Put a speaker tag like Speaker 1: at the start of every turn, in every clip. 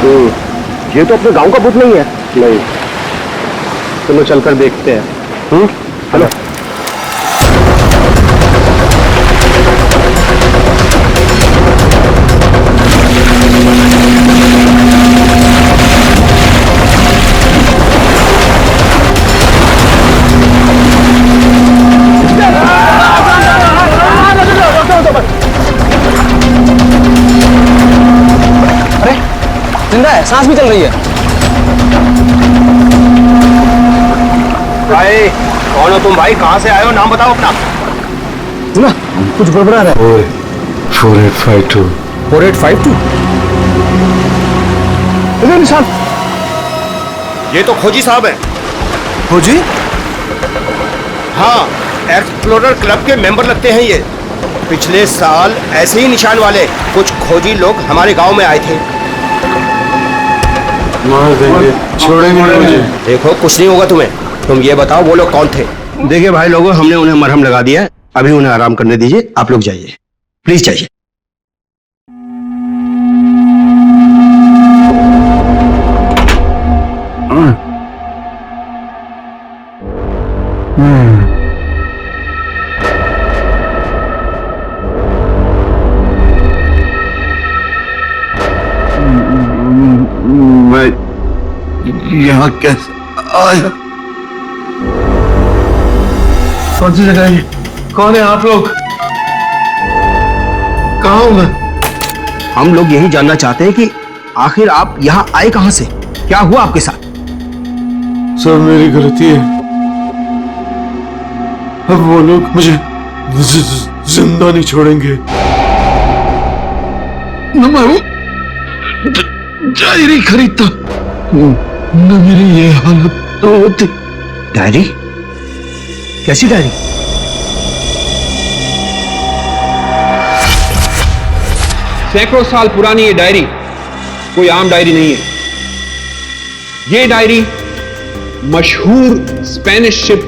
Speaker 1: ये तो अपने गांव का भूत नहीं है।
Speaker 2: नहीं, चलो चलकर देखते हैं।
Speaker 1: चलो।
Speaker 3: अरे जिंदा है, सांस भी चल रही है।
Speaker 1: भाई कौन हो तुम भाई? कहाँ से आए हो? नाम बताओ अपना।
Speaker 3: सुना कुछ गड़बड़ा रहा है।
Speaker 2: 4852।
Speaker 3: 4852 इधर निशान।
Speaker 1: ये तो खोजी साहब है।
Speaker 3: खोजी?
Speaker 1: हाँ, एक्सप्लोरर क्लब के मेंबर लगते हैं ये। पिछले साल ऐसे ही निशान वाले कुछ खोजी लोग हमारे गांव में आए थे।
Speaker 2: मार देंगे, छोड़ेंगे नहीं मुझे।
Speaker 1: देखो कुछ नहीं होगा तुम्हें। तुम ये बताओ वो लोग कौन थे? देखिए भाई लोगों, हमने उन्हें मरहम लगा दिया है। अभी उन्हें आराम करने दीजिए। आप लोग जाइए, प्लीज जाइए।
Speaker 2: मैं यहाँ कैसे आया? कौन सी जगह है? कौन है आप लोग? कहाँ हूँ मैं?
Speaker 1: हम लोग यही जानना चाहते हैं कि आखिर आप यहाँ आए कहाँ से? क्या हुआ आपके साथ?
Speaker 2: सब मेरी गलती है। अब वो लोग मुझे जिंदा नहीं छोड़ेंगे। न मैं डायरी खरीदता, न मेरी ये हालत होती।
Speaker 1: डायरी? कैसी डायरी?
Speaker 4: सैकड़ों साल पुरानी ये डायरी कोई आम डायरी नहीं है। ये डायरी मशहूर स्पेनिश शिप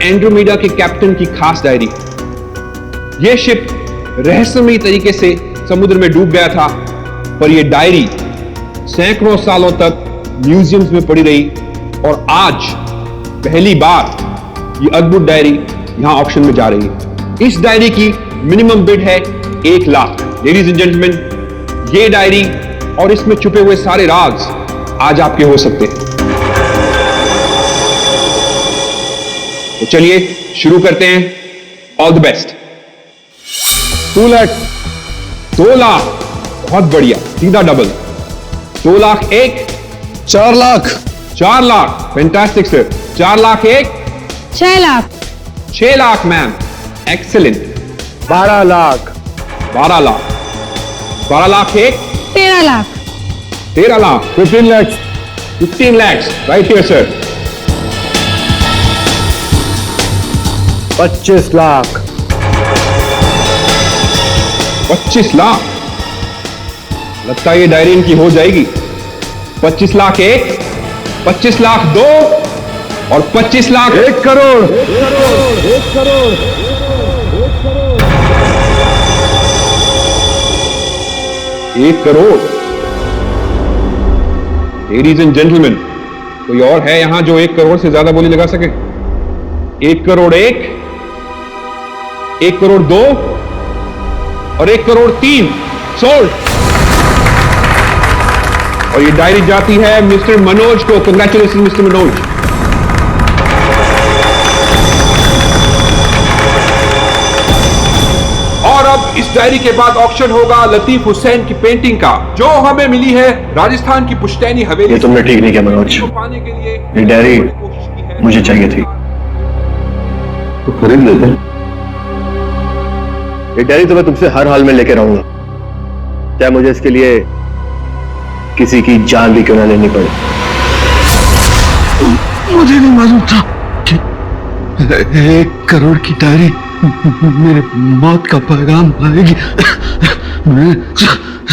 Speaker 4: एंड्रोमेडा के कैप्टन की खास डायरी है। यह शिप रहस्यमयी तरीके से समुद्र में डूब गया था, पर यह डायरी सैकड़ों सालों तक म्यूजियम्स में पड़ी रही और आज पहली बार ये अद्भुत डायरी यहां ऑक्शन में जा रही है। इस डायरी की मिनिमम बिड है 1 लाख। लेडीज एंड जेंटलमैन, ये डायरी और इसमें छुपे हुए सारे राज आज आपके हो सकते हैं। तो चलिए शुरू करते हैं। All the best. 2 lakh, 2 lakh, बहुत बढ़िया, सीधा double. 2 lakh 1,
Speaker 3: 4 lakh,
Speaker 4: 4 lakh, fantastic sir. 4 lakh 1,
Speaker 5: 6 lakh,
Speaker 4: 6 lakh ma'am, excellent.
Speaker 1: 12 lakh,
Speaker 4: 12 lakh, 12 lakh 1,
Speaker 5: 13 lakh,
Speaker 4: 13 lakh, 15 lakhs, 15 lakhs, right here sir.
Speaker 1: 25 lakh,
Speaker 4: 25 lakh, लगता है ये डायरी इनकी हो जाएगी। 25 लाख 1, 25 लाख 2 और 25 lakh
Speaker 2: 1 crore.
Speaker 4: 1 crore. Ladies and gentleman, कोई और है यहां जो 1 करोड़ से ज्यादा बोली लगा सके? 1 करोड़ 1, 1 करोड़ 2 और 1 करोड़ 3 सोल्ड। और ये डायरी जाती है मिस्टर मनोज को। Congratulation mister Manoj. और अब इस डायरी के बाद ऑक्शन होगा लतीफ हुसैन की पेंटिंग का, जो हमें मिली है राजस्थान की पुश्तैनी हवेली।
Speaker 1: ये तुमने ठीक नहीं किया मनोज।
Speaker 4: पाने के लिए
Speaker 1: ये डायरी
Speaker 4: कोशिश की है।
Speaker 1: मुझे चाहिए थी।
Speaker 2: तो खरीद लेते।
Speaker 1: ये डायरी तो मैं तुमसे हर हाल में लेके रहूंगा, चाहे मुझे इसके लिए किसी की जान भी क्यों ना लेनी पड़े।
Speaker 2: मुझे नहीं मालूम था कि 1 करोड़ की डायरी मेरे मौत का पैगाम लाएगी। मैं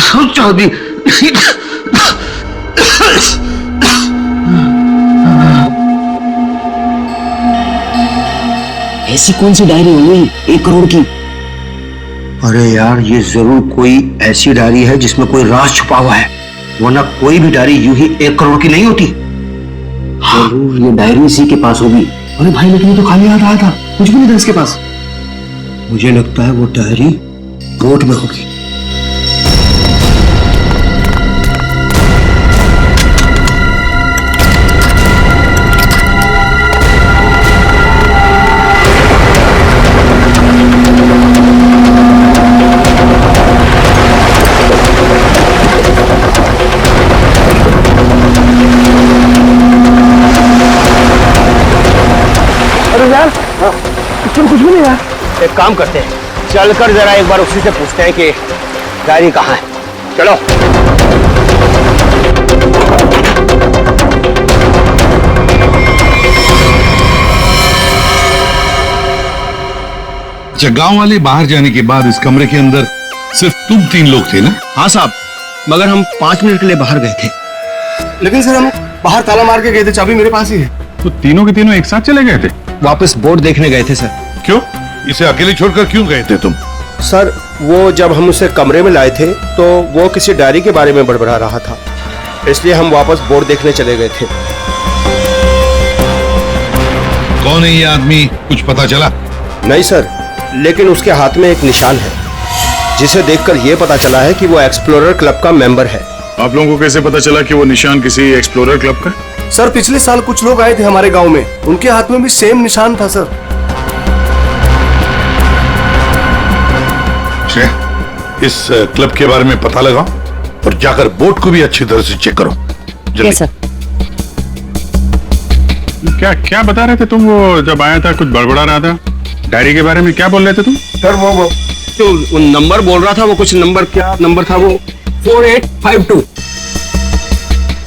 Speaker 2: सोचा भी
Speaker 3: ऐसी कौन सी डायरी हुई 1 करोड़ की?
Speaker 1: अरे यार, ये जरूर कोई ऐसी डायरी है जिसमें कोई राज छुपा हुआ है। वरना कोई भी डायरी यूं ही 1 करोड़ की नहीं होती।
Speaker 3: जरूर ये डायरी इसी के पास होगी। अरे भाई लेकिन ये तो खाली हाथ आया था, कुछ भी नहीं था इसके पास।
Speaker 1: मुझे लगता है वो डायरी बोट में होगी।
Speaker 3: अरे यार इसमें कुछ भी नहीं है।
Speaker 1: एक काम करते हैं, चलकर जरा एक बार उसी से पूछते हैं कि डायरी कहाँ है। चलो।
Speaker 2: अच्छा, गांव वाले बाहर जाने के बाद इस कमरे के अंदर सिर्फ तुम 3 लोग थे ना?
Speaker 1: हाँ साहब, मगर हम 5 मिनट के लिए बाहर गए थे।
Speaker 3: लेकिन सर हम बाहर ताला मार के गए थे, चाबी मेरे पास ही है।
Speaker 4: तो तीनों के तीनों एक साथ चले गए थे?
Speaker 1: वापस बोर्ड देखने गए थे सर।
Speaker 2: क्यों? इसे अकेले छोड़कर क्यों गए थे तुम?
Speaker 6: सर वो जब हम उसे कमरे में लाए थे तो वो किसी डायरी के बारे में बड़बड़ा रहा था, इसलिए हम वापस बोर्ड देखने चले गए थे।
Speaker 2: कौन है ये आदमी, कुछ पता चला?
Speaker 6: नहीं सर, लेकिन उसके हाथ में एक निशान है जिसे देखकर यह पता चला है कि वो एक्सप्लोरर क्लब का मेंबर है।
Speaker 7: आप लोगों को कैसे पता चला कि वो निशान किसी एक्सप्लोरर क्लब का?
Speaker 3: सर पिछले साल कुछ लोग आए थे हमारे गांव में, उनके हाथ में भी सेम निशान था सर।
Speaker 2: इस क्लब के बारे में पता लगाओ और जाकर बोर्ड को भी अच्छी तरह से चेक करो। जल्दी।
Speaker 8: सर।
Speaker 4: क्या क्या बता रहे थे तुम? वो जब आया था कुछ बड़बड़ा रहा था, डायरी के बारे में क्या बोल रहे थे तुम?
Speaker 1: सर वो जो नंबर बोल रहा था, वो कुछ नंबर, क्या नंबर था वो? 4852।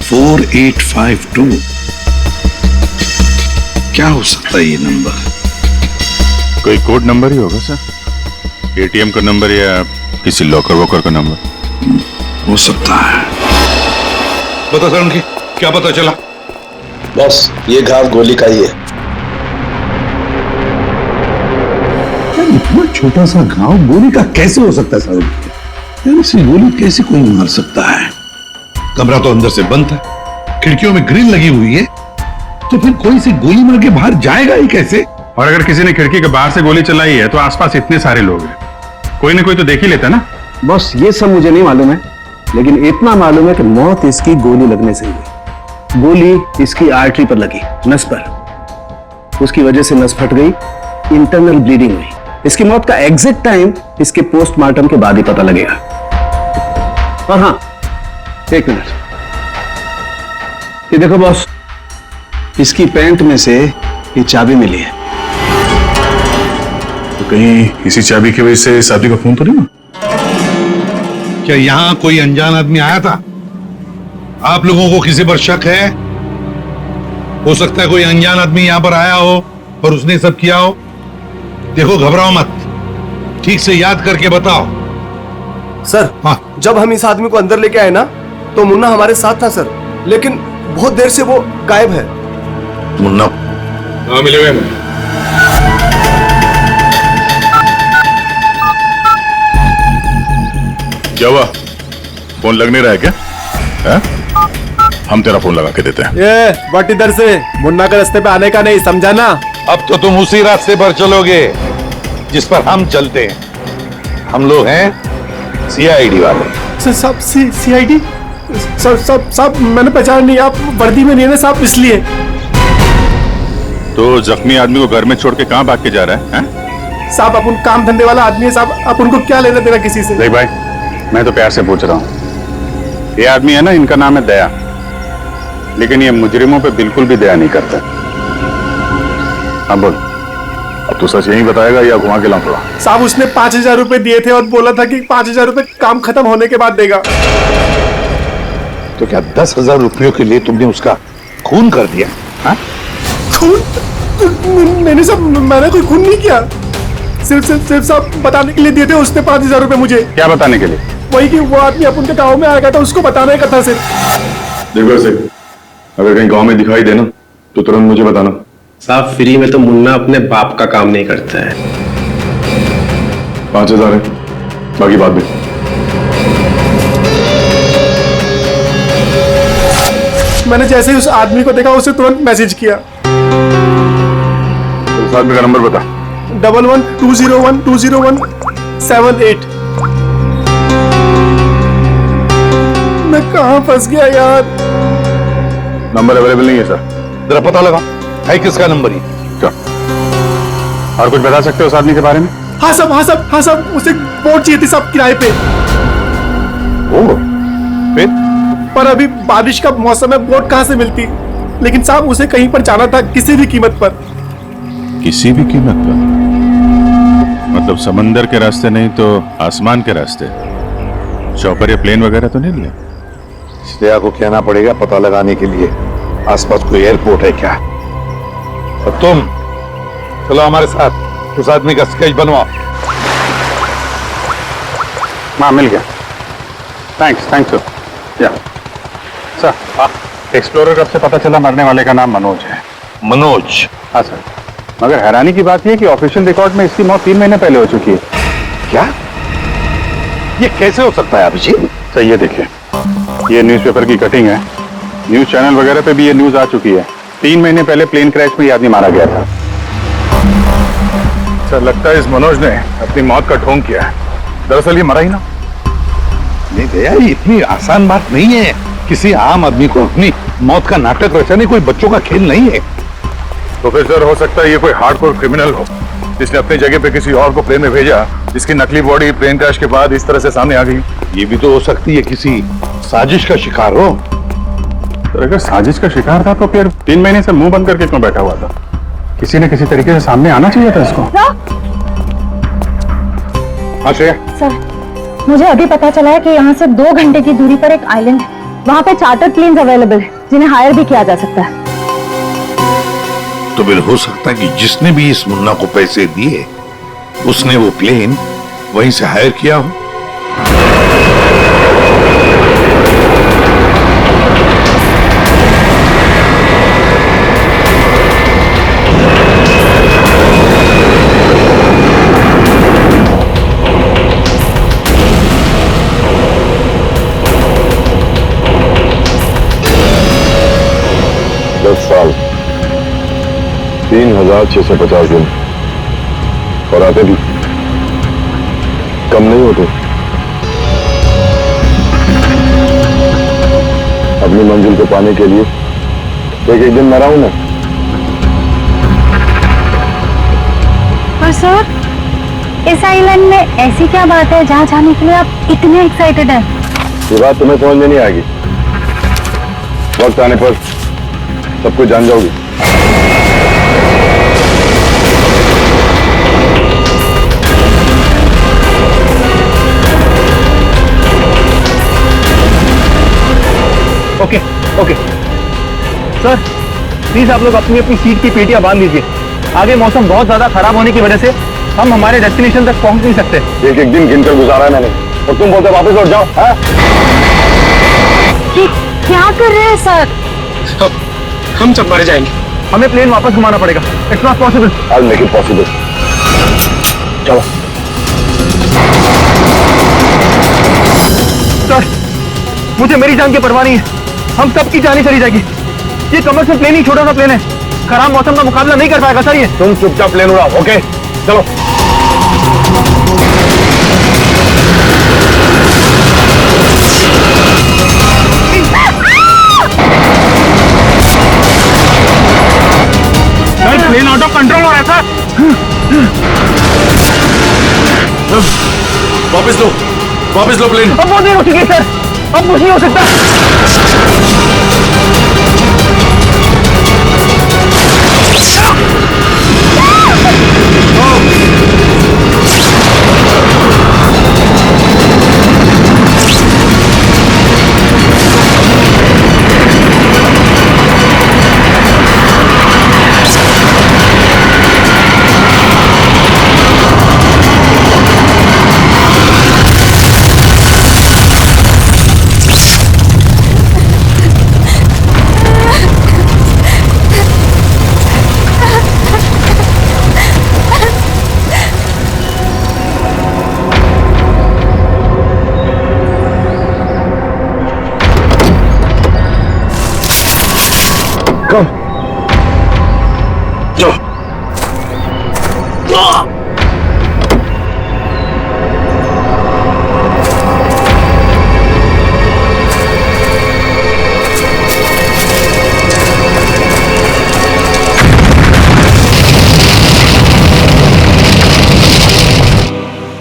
Speaker 2: 4852 क्या हो सकता है ये नंबर?
Speaker 7: कोई कोड नंबर ही होगा सर, एटीएम का नंबर या किसी लॉकर वॉकर का नंबर
Speaker 2: हो सकता है। बता सर, उनकी क्या पता चला?
Speaker 9: बस ये घाव गोली का ही है।
Speaker 2: इतना छोटा सा गांव गोली का कैसे हो सकता है साहब? ऐसी गोली कैसे कोई मार सकता है? कमरा तो अंदर से बंद था, खिड़कियों में ग्रिल लगी हुई है, तो फिर कोई सी गोली मार के बाहर जाएगा ही कैसे?
Speaker 4: और अगर किसी ने खिड़की के बाहर से गोली चलाई है तो आसपास इतने सारे लोग हैं, कोई ना कोई तो देख ही लेता ना।
Speaker 3: बस ये सब मुझे नहीं मालूम है, लेकिन इतना मालूम है कि मौत इसकी गोली लगने से हुई। गोली इसकी आर्टरी पर लगी, नस पर। उसकी वजह से नस फट गई, इंटरनल ब्लीडिंग हुई। इसकी मौत का एग्जैक्ट टाइम इसके पोस्टमार्टम के बाद ही पता लगेगा। और हाँ, 1 मिनट, ये देखो बॉस, इसकी पैंट में से ये चाबी मिली है।
Speaker 7: तो कहीं इसी चाबी की वजह से शादी का फोन तो नहीं हुआ?
Speaker 2: क्या यहां कोई अनजान आदमी आया था? आप लोगों को किसी पर शक है? हो सकता है कोई अनजान आदमी यहां पर आया हो और उसने सब किया हो। देखो, घबराओ मत, ठीक से याद करके बताओ।
Speaker 3: सर
Speaker 2: हाँ।
Speaker 3: जब हम इस आदमी को अंदर लेके आए ना, तो मुन्ना हमारे साथ था सर, लेकिन बहुत देर से वो गायब है।
Speaker 2: मुन्ना?
Speaker 7: हाँ, मिले हुए हैं। क्या हुआ, फोन लग नहीं रहा है क्या? है? हम तेरा फोन लगा के देते हैं।
Speaker 3: ये बट इधर से मुन्ना के रास्ते पे आने का नहीं, समझा ना?
Speaker 2: अब तो तुम उसी रास्ते पर चलोगे जिस पर हम चलते हैं। हम लोग हैं सीआईडी वाले।
Speaker 3: सब सीआईडी? सब मैंने पहचान नहीं, आप वर्दी में नहीं है ना साहब, इसलिए।
Speaker 7: तो जख्मी आदमी को घर में छोड़ के कहाँ भाग के जा रहा है?
Speaker 3: साहब अपन काम धंधे वाला आदमी है साहब, आप उनको क्या लेना देना किसी से?
Speaker 7: देख भाई, मैं तो प्यार से पूछ रहा हूँ। ये आदमी है ना, इनका नाम है दया, लेकिन ये मुजरिमों पे बिल्कुल भी दया नहीं करता। हाँ बोल, अब तू सच यही बताएगा या घुमा के लाऊंगा?
Speaker 3: साहब उसने 5000 रुपए दिए थे और बोला था कि 5000 रुपए काम खत्म होने के बाद देगा।
Speaker 2: तो क्या 10,000 रुपयों के लिए तुमने उसका खून कर दिया? हाँ?
Speaker 3: खून? मैंने कोई खून नहीं किया, सिर्फ साहब बताने के लिए दिए थे उसने 5000 रुपए मुझे।
Speaker 7: क्या बताने के लिए?
Speaker 3: वही कि वो आदमी अपन के गाँव में आएगा था, उसको बताने का था सिर्फ।
Speaker 7: देखो से, अगर कहीं गांव में दिखाई देना तो तुरंत मुझे बताना।
Speaker 6: साहब फ्री में तो मुन्ना अपने बाप का काम नहीं करता है।
Speaker 7: 5000 है, बाकी बात भी।
Speaker 3: मैंने जैसे ही उस आदमी को देखा उसे तुरंत मैसेज किया।
Speaker 7: उस आदमी का नंबर बता।
Speaker 3: 1120120178। मैं कहां फंस गया यार।
Speaker 7: नंबर अवेलेबल नहीं है सर।
Speaker 2: जरा पता लगा है किसका नंबर ही।
Speaker 7: चल। और कुछ बता सकते हो उस आदमी के बारे में?
Speaker 3: हाँ साहब, हाँ साहब, हाँ साहब, उसे बोट चाहिए थी साहब किराए पे।
Speaker 7: ओह, फिर?
Speaker 3: पर अभी बारिश का मौसम है, बोट कहां से मिलती। लेकिन साहब उसे कहीं पर जाना था किसी भी कीमत पर।
Speaker 7: किसी भी कीमत पर? मतलब समंदर के रास्ते नहीं तो आसमान के रास्ते? चौपर या प्लेन वगैरह तो नहीं लिया?
Speaker 9: श्रेया को कहना पड़ेगा पता लगाने के लिए आसपास कोई एयरपोर्ट है क्या।
Speaker 2: और तुम चलो हमारे साथ, उस आदमी का स्केच बनवाओ।
Speaker 7: हाँ, मिल गया। Thanks sir. या सर, एक्सप्लोरर कब से पता चला मरने वाले का नाम मनोज है?
Speaker 2: मनोज?
Speaker 7: हाँ सर, मगर हैरानी की बात यह है कि ऑफिशियल रिकॉर्ड में इसकी मौत 3 महीने पहले हो चुकी है।
Speaker 9: क्या ये कैसे हो सकता है अभिजीत?
Speaker 7: सर ये देखिए, ये न्यूज़पेपर की कटिंग है। न्यूज चैनल वगैरह पे भी ये न्यूज आ चुकी है। 3 महीने पहले प्लेन क्रैश में ये आदमी मारा गया था। सर लगता है इस मनोज ने अपनी मौत का ढोंग किया है। दरअसल ये मरा ही ना।
Speaker 2: नहीं भैया, ये इतनी आसान बात नहीं है किसी आम आदमी को अपनी मौत का नाटक रचाने। कोई बच्चों का खेल नहीं है।
Speaker 7: तो फिर सर हो सकता है ये कोई हार्डकोर क्रिमिनल हो जिसने अपनी जगह पे किसी और को प्लेन में भेजा, जिसकी नकली बॉडी प्लेन क्रैश के बाद इस तरह से सामने आ गई।
Speaker 2: ये भी तो हो सकती है किसी साजिश का शिकार हो।
Speaker 7: तो अगर साजिश का शिकार था तो फिर 3 महीने से मुंह बंद करके क्यों बैठा हुआ था? किसी न किसी तरीके से सामने आना चाहिए था इसको। हाँ श्रेया।
Speaker 5: सर, मुझे अभी पता चला है कि यहाँ से 2 घंटे की दूरी पर एक आइलैंड है। वहाँ पे चार्टर्ड प्लेन्स अवेलेबल है जिन्हें हायर भी किया जा सकता है।
Speaker 2: तो फिर हो सकता है कि जिसने भी इस मुन्ना को पैसे दिए उसने वो प्लेन वहीं से हायर किया हो।
Speaker 9: साल 3650 दिन और आते भी कम नहीं होते। अपनी मंजिल को पाने के लिए एक एक दिन मरा हूं मैं।
Speaker 5: पर सर, इस आइलैंड में ऐसी क्या बात है जहाँ जाने के लिए आप इतने एक्साइटेड हैं?
Speaker 9: ये बात तुम्हें समझ में नहीं आएगी। वक्त आने पर सब कुछ जान जाओगी।
Speaker 3: ओके ओके सर, प्लीज आप लोग अपनी अपनी सीट की पेटियां बांध लीजिए। आगे मौसम बहुत ज्यादा खराब होने की वजह से हम हमारे डेस्टिनेशन तक पहुंच नहीं सकते।
Speaker 9: एक एक दिन गिनकर गुजारा है मैंने और तुम बोलते वापस लौट जाओ। हाँ?
Speaker 5: क्या कर रहे हैं सर?
Speaker 3: हम सब मर जाएंगे। हमें प्लेन वापस घुमाना पड़ेगा। It's not possible.
Speaker 9: I'll make it possible. चलो।
Speaker 3: सर, मुझे मेरी जान की परवाह नहीं है। हम सबकी जान ही चली जाएगी। ये कमर्शियल प्लेन ही छोटा सा प्लेन है, खराब मौसम का मुकाबला नहीं कर पाएगा सर ये।
Speaker 9: तुम चुपचाप प्लेन उड़ाओ। ओके चलो।
Speaker 3: प्लेन आउट ऑफ कंट्रोल हो रहा है सर।
Speaker 2: वापस लो प्लेन।
Speaker 3: अब वो नहीं हो सके सर, अब कुछ नहीं हो सकता।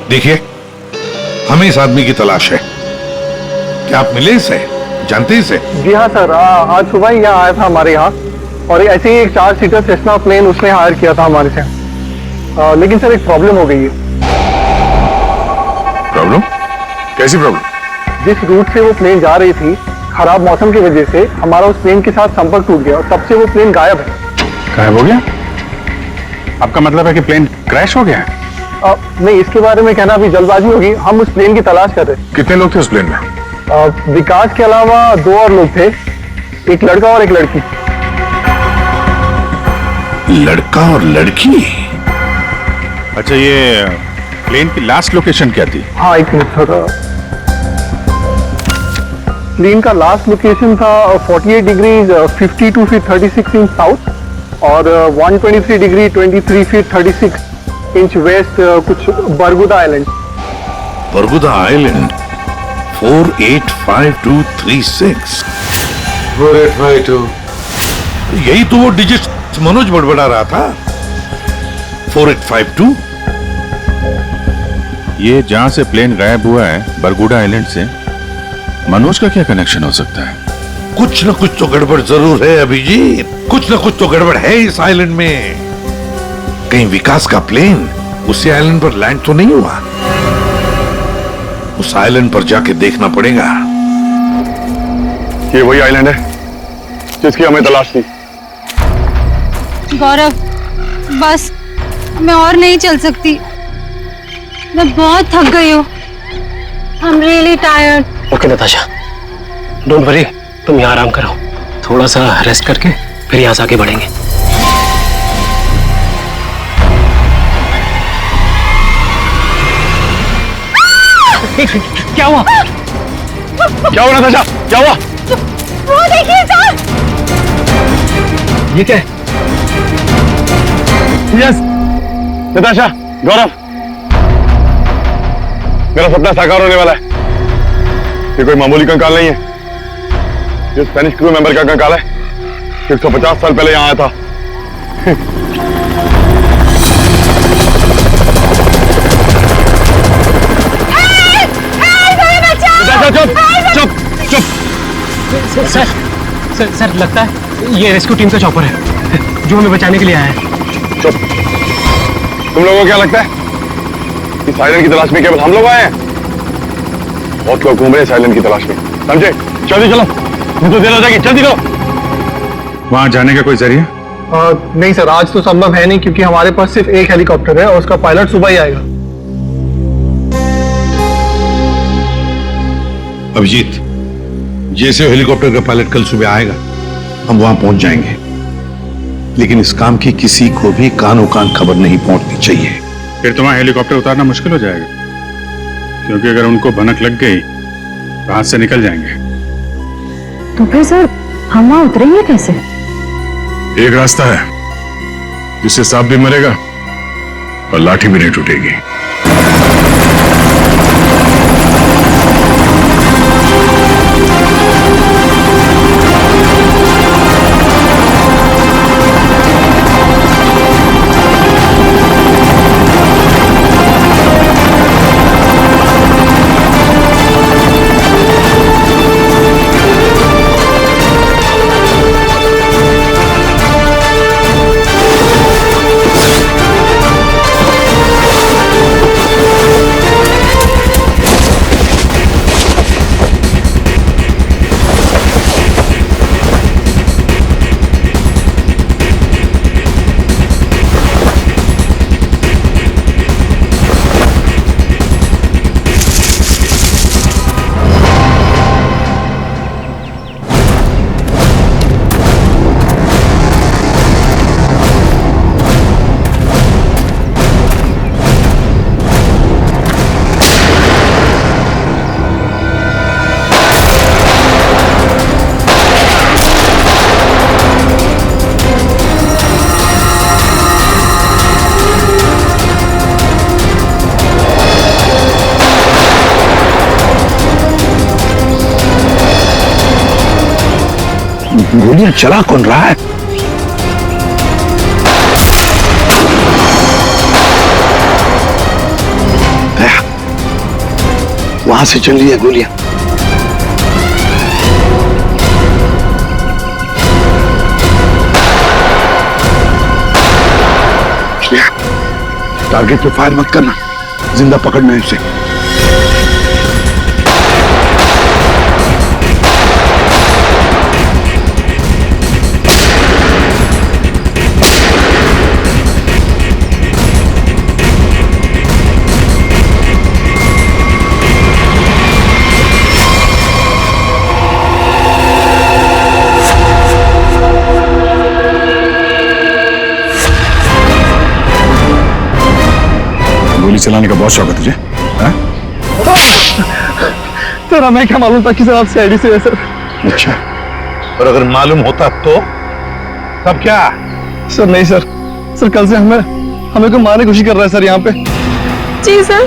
Speaker 2: देखिए, हमें इस आदमी की तलाश है। क्या आप मिले इसे? जानते हैं इसे?
Speaker 3: जी हाँ सर, आज सुबह ही यहाँ आया था हमारे यहाँ, और ऐसे ही एक 4 सीटर सेस्ना प्लेन उसने हायर किया था हमारे से। लेकिन सर एक प्रॉब्लम हो गई है।
Speaker 7: प्रॉब्लम? कैसी प्रॉब्लम?
Speaker 3: जिस रूट से वो प्लेन जा रही थी, खराब मौसम की वजह से हमारा उस प्लेन के साथ संपर्क टूट गया और तब से वो प्लेन गायब है।
Speaker 7: गायब हो गया? आपका मतलब है कि प्लेन क्रैश हो गया है?
Speaker 3: नहीं, इसके बारे में कहना अभी जल्दबाजी होगी। हम उस प्लेन की तलाश कर रहे हैं।
Speaker 7: कितने लोग थे उस प्लेन में?
Speaker 3: विकास के अलावा 2 और लोग थे, एक लड़का और एक लड़की।
Speaker 2: लड़का और लड़की?
Speaker 7: अच्छा, ये प्लेन की लास्ट लोकेशन क्या थी?
Speaker 3: हाँ, एक मिनट सर। प्लेन का लास्ट लोकेशन था 48 डिग्री 52 फीट 36 इंच साउथ और 123 डिग्री 23 फीट 36 इंच वेस्ट, कुछ बरगुदा आइलैंड।
Speaker 2: बरगुदा आइलैंड 485236।
Speaker 9: 4852।
Speaker 2: यही तो वो डिजिट मनोज बड़बड़ा रहा था। 4852।
Speaker 7: ये जहां से प्लेन गायब हुआ है, बरगुडा आइलैंड से, मनोज का क्या कनेक्शन हो सकता है?
Speaker 2: कुछ न कुछ तो गड़बड़ जरूर है अभिजीत, कुछ न कुछ तो गड़बड़ है इस आइलैंड में। कहीं विकास का प्लेन उसी आइलैंड पर लैंड तो नहीं हुआ? उस आइलैंड पर जाके देखना पड़ेगा।
Speaker 9: ये वही आइलैंड है जिसकी हमें तलाश थी।
Speaker 8: गौरव, बस मैं और नहीं चल सकती, मैं बहुत थक गई हूँ। I am really tired.
Speaker 10: Okay Natasha, don't worry, तुम यहाँ आराम करो, थोड़ा सा रेस्ट करके फिर यहाँ से आगे बढ़ेंगे। क्या हुआ?
Speaker 9: क्या हुआ नताशा? क्या हुआ?
Speaker 8: वो देखिए सर।
Speaker 10: ये क्या है?
Speaker 9: यस नताशा, गौरव, मेरा सपना साकार होने वाला है। ये कोई मामूली कंकाल नहीं है, ये स्पेनिश क्रू मेंबर का कंकाल है। 150 साल पहले यहाँ आया था। चुप चुप चुप।
Speaker 10: सर लगता है ये रेस्क्यू टीम का चॉपर है जो हमें बचाने के लिए आया है।
Speaker 9: चुप। तुम लोगों को क्या लगता है इस आइलैंड की तलाश में केवल हम लोग आए हैं? बहुत लोग घूम रहे हैं इस आइलैंड की तलाश में, समझे? जल्दी चलो, नहीं तो देर हो जाएगी। जल्दी करो।
Speaker 7: वहां जाने का कोई जरिया?
Speaker 3: नहीं सर, आज तो संभव है नहीं क्योंकि हमारे पास सिर्फ एक हेलीकॉप्टर है और उसका पायलट सुबह ही आएगा।
Speaker 2: अभिजीत, जैसे हेलीकॉप्टर का पायलट कल सुबह आएगा हम वहां पहुंच जाएंगे, लेकिन इस काम की किसी को भी कानो कान खबर नहीं पहुंचनी चाहिए।
Speaker 7: फिर तुम्हारा हेलीकॉप्टर उतारना मुश्किल हो जाएगा, क्योंकि अगर उनको भनक लग गई तो हाथ से निकल जाएंगे।
Speaker 5: तो फिर सर हम वहां उतरेंगे कैसे?
Speaker 9: एक रास्ता है जिससे सांप भी मरेगा और लाठी भी नहीं टूटेगी। गोलियां चला कौन रहा है? वहां से चल रही है गोलियां। टारगेट पे फायर मत करना, जिंदा पकड़ना है उसे। गोली चलाने का बहुत शौक है तुझे?
Speaker 3: सर हमें क्या मालूम था कि सर आप सीआईडी से है सर।
Speaker 2: अच्छा, और अगर मालूम होता तो तब क्या?
Speaker 3: सर नहीं सर, सर कल से हमें को मारने की कोशिश कर रहा है सर यहाँ पे।
Speaker 8: जी सर।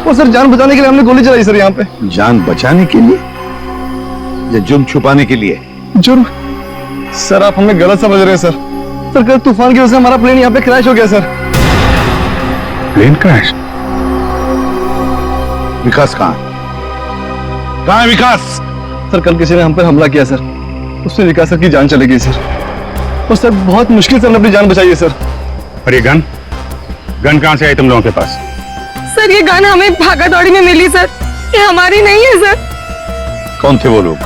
Speaker 3: और सर जान बचाने के लिए हमने गोली चलाई सर यहाँ पे।
Speaker 2: जान बचाने के लिए या जुर्म छुपाने के लिए?
Speaker 3: जुर्म? सर आप हमें गलत समझ रहे हैं सर। सर कल तूफान की वजह से हमारा प्लेन यहाँ पे क्रैश हो गया सर।
Speaker 2: Plane crash? विकास कहाँ है विकास?
Speaker 3: सर कल किसी ने हम पर हमला किया सर, उससे विकास सर की जान चली गई सर। और सर बहुत मुश्किल से हमने अपनी जान बचाई है सर।
Speaker 7: और ये गन कहाँ से आई तुम लोगों के पास?
Speaker 8: सर ये गन हमें भागा दौड़ी में मिली सर, ये हमारी नहीं है सर।
Speaker 2: कौन थे वो लोग?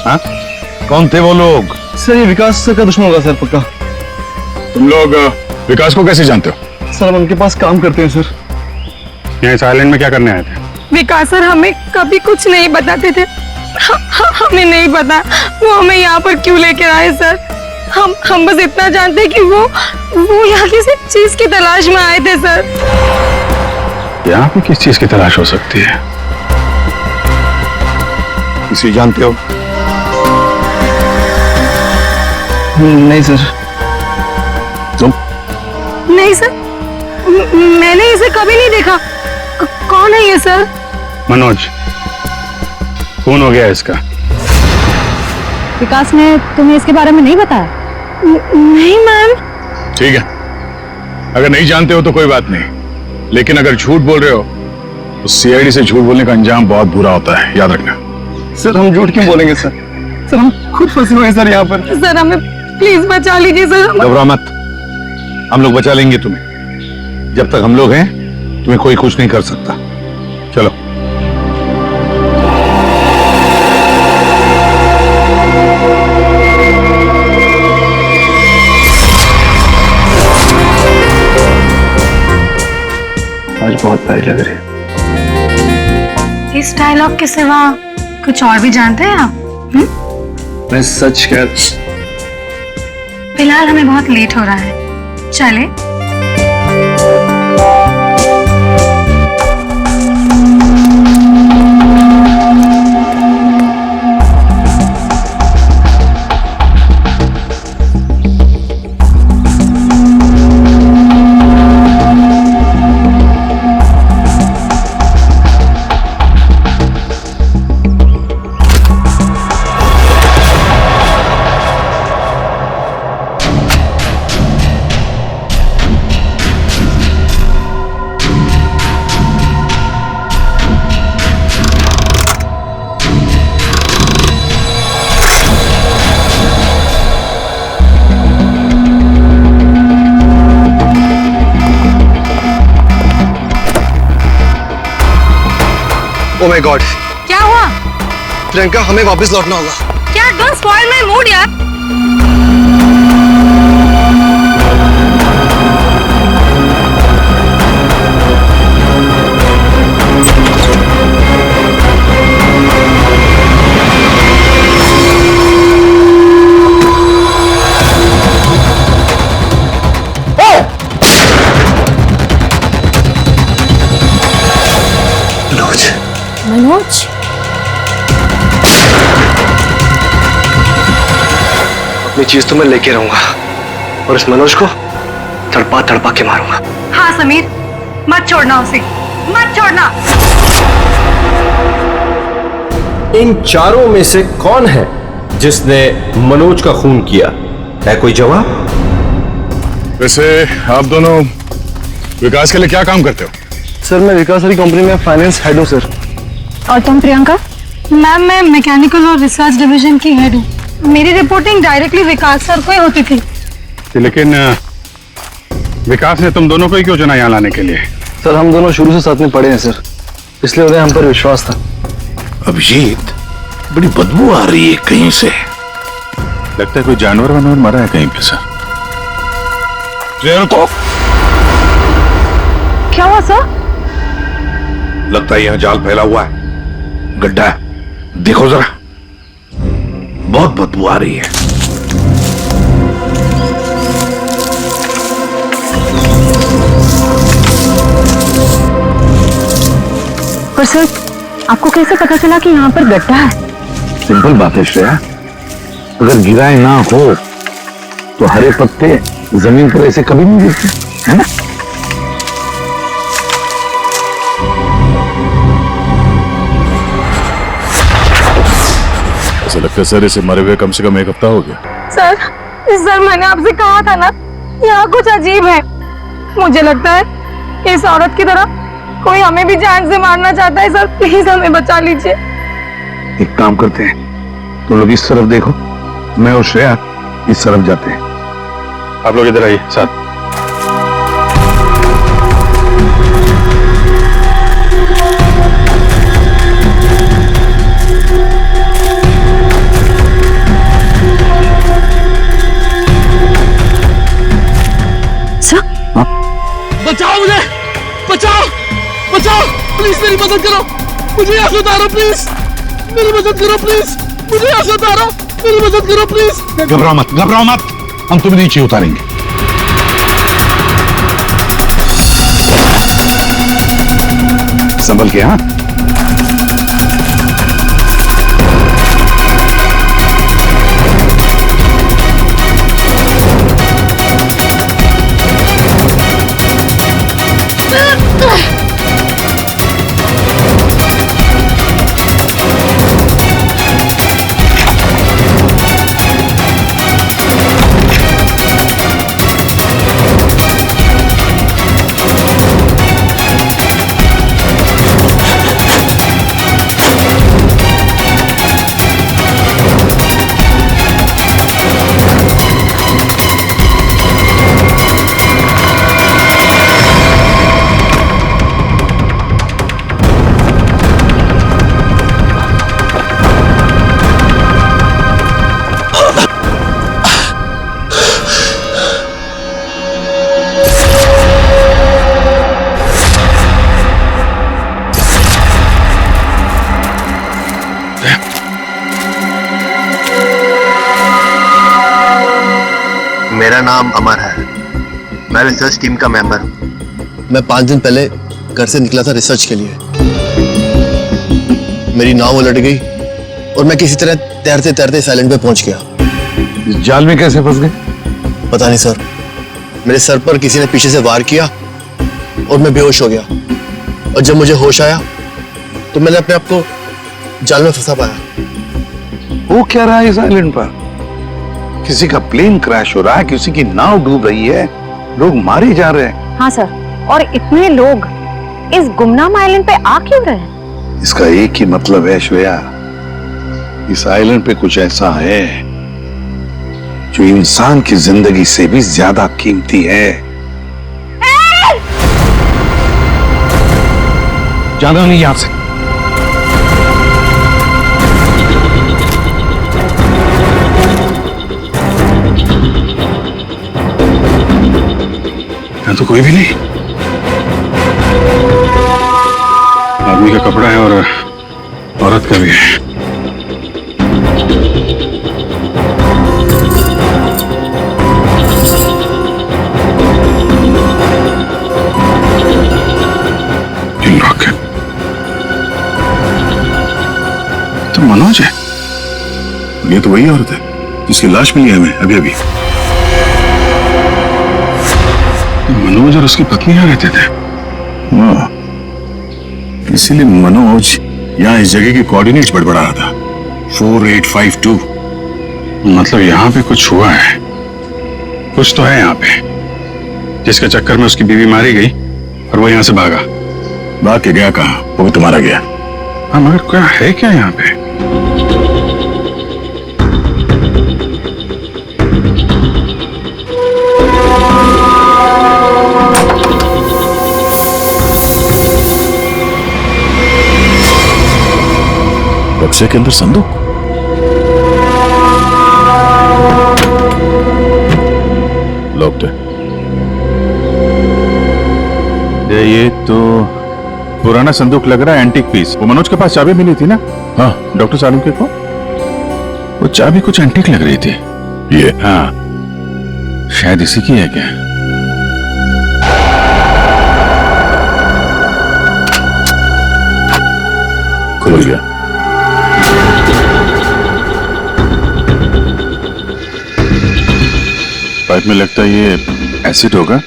Speaker 2: हाँ, कौन थे वो लोग?
Speaker 3: सर ये विकास सर का दुश्मन होगा सर पक्का।
Speaker 9: तुम लोग विकास को कैसे जानते हो?
Speaker 3: सर हम उनके पास काम करते हैं सर।
Speaker 7: यहाँ इस आइलैंड में क्या करने आए थे?
Speaker 8: विकास सर हमें कभी कुछ नहीं बताते थे, हमें नहीं पता वो हमें यहाँ पर क्यों लेकर आए सर। हम बस इतना जानते हैं कि वो यहाँ किसी चीज की तलाश में आए थे सर।
Speaker 7: यहाँ पे किस चीज की तलाश हो सकती है?
Speaker 2: किसी जानते हो?
Speaker 3: नहीं सर।
Speaker 2: तुम?
Speaker 8: नहीं सर, मैंने इसे कभी नहीं देखा। कौन है ये सर?
Speaker 7: मनोज, खून हो गया इसका।
Speaker 5: विकास ने तुम्हें इसके बारे में नहीं बताया?
Speaker 8: नहीं मैम।
Speaker 9: ठीक है, अगर नहीं जानते हो तो कोई बात नहीं, लेकिन अगर झूठ बोल रहे हो तो सीआईडी से झूठ बोलने का अंजाम बहुत बुरा होता है, याद रखना।
Speaker 3: सर हम झूठ क्यों बोलेंगे सर? सर हम खुद फंसे हुए हैं सर यहाँ पर।
Speaker 8: सर हमें प्लीज बचा लीजिए सर।
Speaker 2: घबरा मत, हम लोग बचा लेंगे तुम्हें। जब तक हम लोग हैं तुम्हें कोई कुछ नहीं कर सकता। चलो।
Speaker 3: आज बहुत प्यारी लग रही है।
Speaker 8: इस डायलॉग के सिवा कुछ और भी जानते हैं आप?
Speaker 3: मैं सच कह,
Speaker 8: फिलहाल हमें बहुत लेट हो रहा है, चले?
Speaker 3: ओह माय गॉड,
Speaker 8: क्या हुआ?
Speaker 3: प्रियंका हमें वापस लौटना होगा।
Speaker 8: क्या? डोंट स्पॉइल माय मूड यार। मनोज,
Speaker 3: अपनी चीज तो मैं लेके रहूंगा और इस मनोज को तड़पा तड़पा के मारूंगा।
Speaker 8: हाँ समीर, मत छोड़ना उसे, मत छोड़ना।
Speaker 6: इन चारों में से कौन है जिसने मनोज का खून किया? है कोई जवाब?
Speaker 9: वैसे आप दोनों विकास के लिए क्या काम करते हो?
Speaker 3: सर मैं विकास वाली कंपनी में फाइनेंस हेड हूँ सर।
Speaker 5: और तुम प्रियंका?
Speaker 8: मैम मैं मैकेनिकल और रिसर्च डिवीजन की हेड हूँ। मेरी रिपोर्टिंग डायरेक्टली विकास सर को ही होती थी।
Speaker 7: लेकिन विकास ने तुम दोनों को ही क्यों चुना यहाँ लाने के लिए?
Speaker 3: सर हम दोनों शुरू से साथ में पढ़े हैं सर, इसलिए उन्हें हम पर विश्वास था।
Speaker 2: अभिजीत, बड़ी बदबू आ रही है कहीं से।
Speaker 7: लगता है कोई जानवर वानवर मरा है कहीं पे सर।
Speaker 2: तो
Speaker 5: क्या हुआ सर?
Speaker 2: लगता है यहाँ जाल फैला हुआ है, गड्ढा है। देखो जरा, बहुत बदबू आ रही है।
Speaker 5: पर सर आपको कैसे पता चला कि यहाँ पर गड्ढा है?
Speaker 2: सिंपल बात है श्रेया, अगर गिराए ना हो तो हरे पत्ते जमीन पर ऐसे कभी नहीं गिरते, है ना?
Speaker 7: ऐसा लगता है सर इसे मरे हुए कम से कम 1 हफ्ता हो गया।
Speaker 8: सर मैंने आपसे कहा था ना, यहाँ कुछ अजीब है। मुझे लगता है इस औरत की तरह कोई हमें भी जान से मारना चाहता है। सर प्लीज हमें बचा लीजिए।
Speaker 2: एक काम करते हैं, तुम लोग इस तरफ देखो, मैं और श्रेया इस तरफ जाते हैं।
Speaker 7: आप लोग इधर आइए साथ।
Speaker 3: बचाओ मुझे, बचाओ बचाओ, प्लीज मेरी मदद करो, मुझे यहाँ से उतारो प्लीज, मेरी मदद करो प्लीज, मुझे यहाँ से उतारो, मेरी मदद करो प्लीज।
Speaker 2: घबराओ मत, घबराओ मत, हम तुम्हें नीचे उतारेंगे।
Speaker 7: संभल के। हाँ
Speaker 11: मेरा नाम अमर है, मैं रिसर्च टीम का मेंबर हूँ। मैं 5 दिन पहले घर से निकला था रिसर्च के लिए। मेरी नाव उलट गई और मैं किसी तरह तैरते तैरते इस आइलैंड पे पहुंच गया।
Speaker 2: इस जाल में कैसे फंस गए?
Speaker 11: पता नहीं सर, मेरे सर पर किसी ने पीछे से वार किया और मैं बेहोश हो गया। और जब मुझे होश आया तो मैंने अपने आप को जाल में फंसा पाया।
Speaker 2: वो क्या रहा है इस आइलैंड पर? किसी का प्लेन क्रैश हो रहा है, किसी की नाव डूब रही है, लोग मारे जा रहे हैं।
Speaker 5: हाँ सर, और इतने लोग इस गुमनाम आइलैंड पे आ क्यों रहे हैं?
Speaker 2: इसका एक ही मतलब है श्रेया, इस आइलैंड पे कुछ ऐसा है जो इंसान की जिंदगी से भी ज्यादा कीमती है। जाना नहीं यहां से।
Speaker 7: यहाँ तो कोई भी नहीं। आदमी का कपड़ा है और औरत का भी है। तो मनोज है, ये तो वही औरत है जिसकी लाश मिली है हमें अभी अभी। मनोज और उसकी पत्नी यहाँ रहते थे। वाह, इसीलिए मनोज यहाँ इस जगह के कोऑर्डिनेट्स बड़बड़ा रहा था। 4852 मतलब यहाँ पे कुछ हुआ है, कुछ तो है यहाँ पे, जिसके चक्कर में उसकी बीवी मारी गई और वो यहाँ से भागा। भाग के गया कहाँ? वो भी तुम्हारा गया। हाँ, मगर क्या है क्या यहाँ पे?
Speaker 9: बक्से के अंदर संदूक। लॉक्ड है। ये तो पुराना संदूक लग रहा है, एंटीक पीस। वो मनोज के पास चाबी मिली थी ना? हाँ, डॉक्टर सालुंके को। वो चाबी कुछ एंटीक लग रही थी। ये? हाँ, शायद इसी की है क्या? खुल गया। पाइप में लगता है ये एसिड होगा।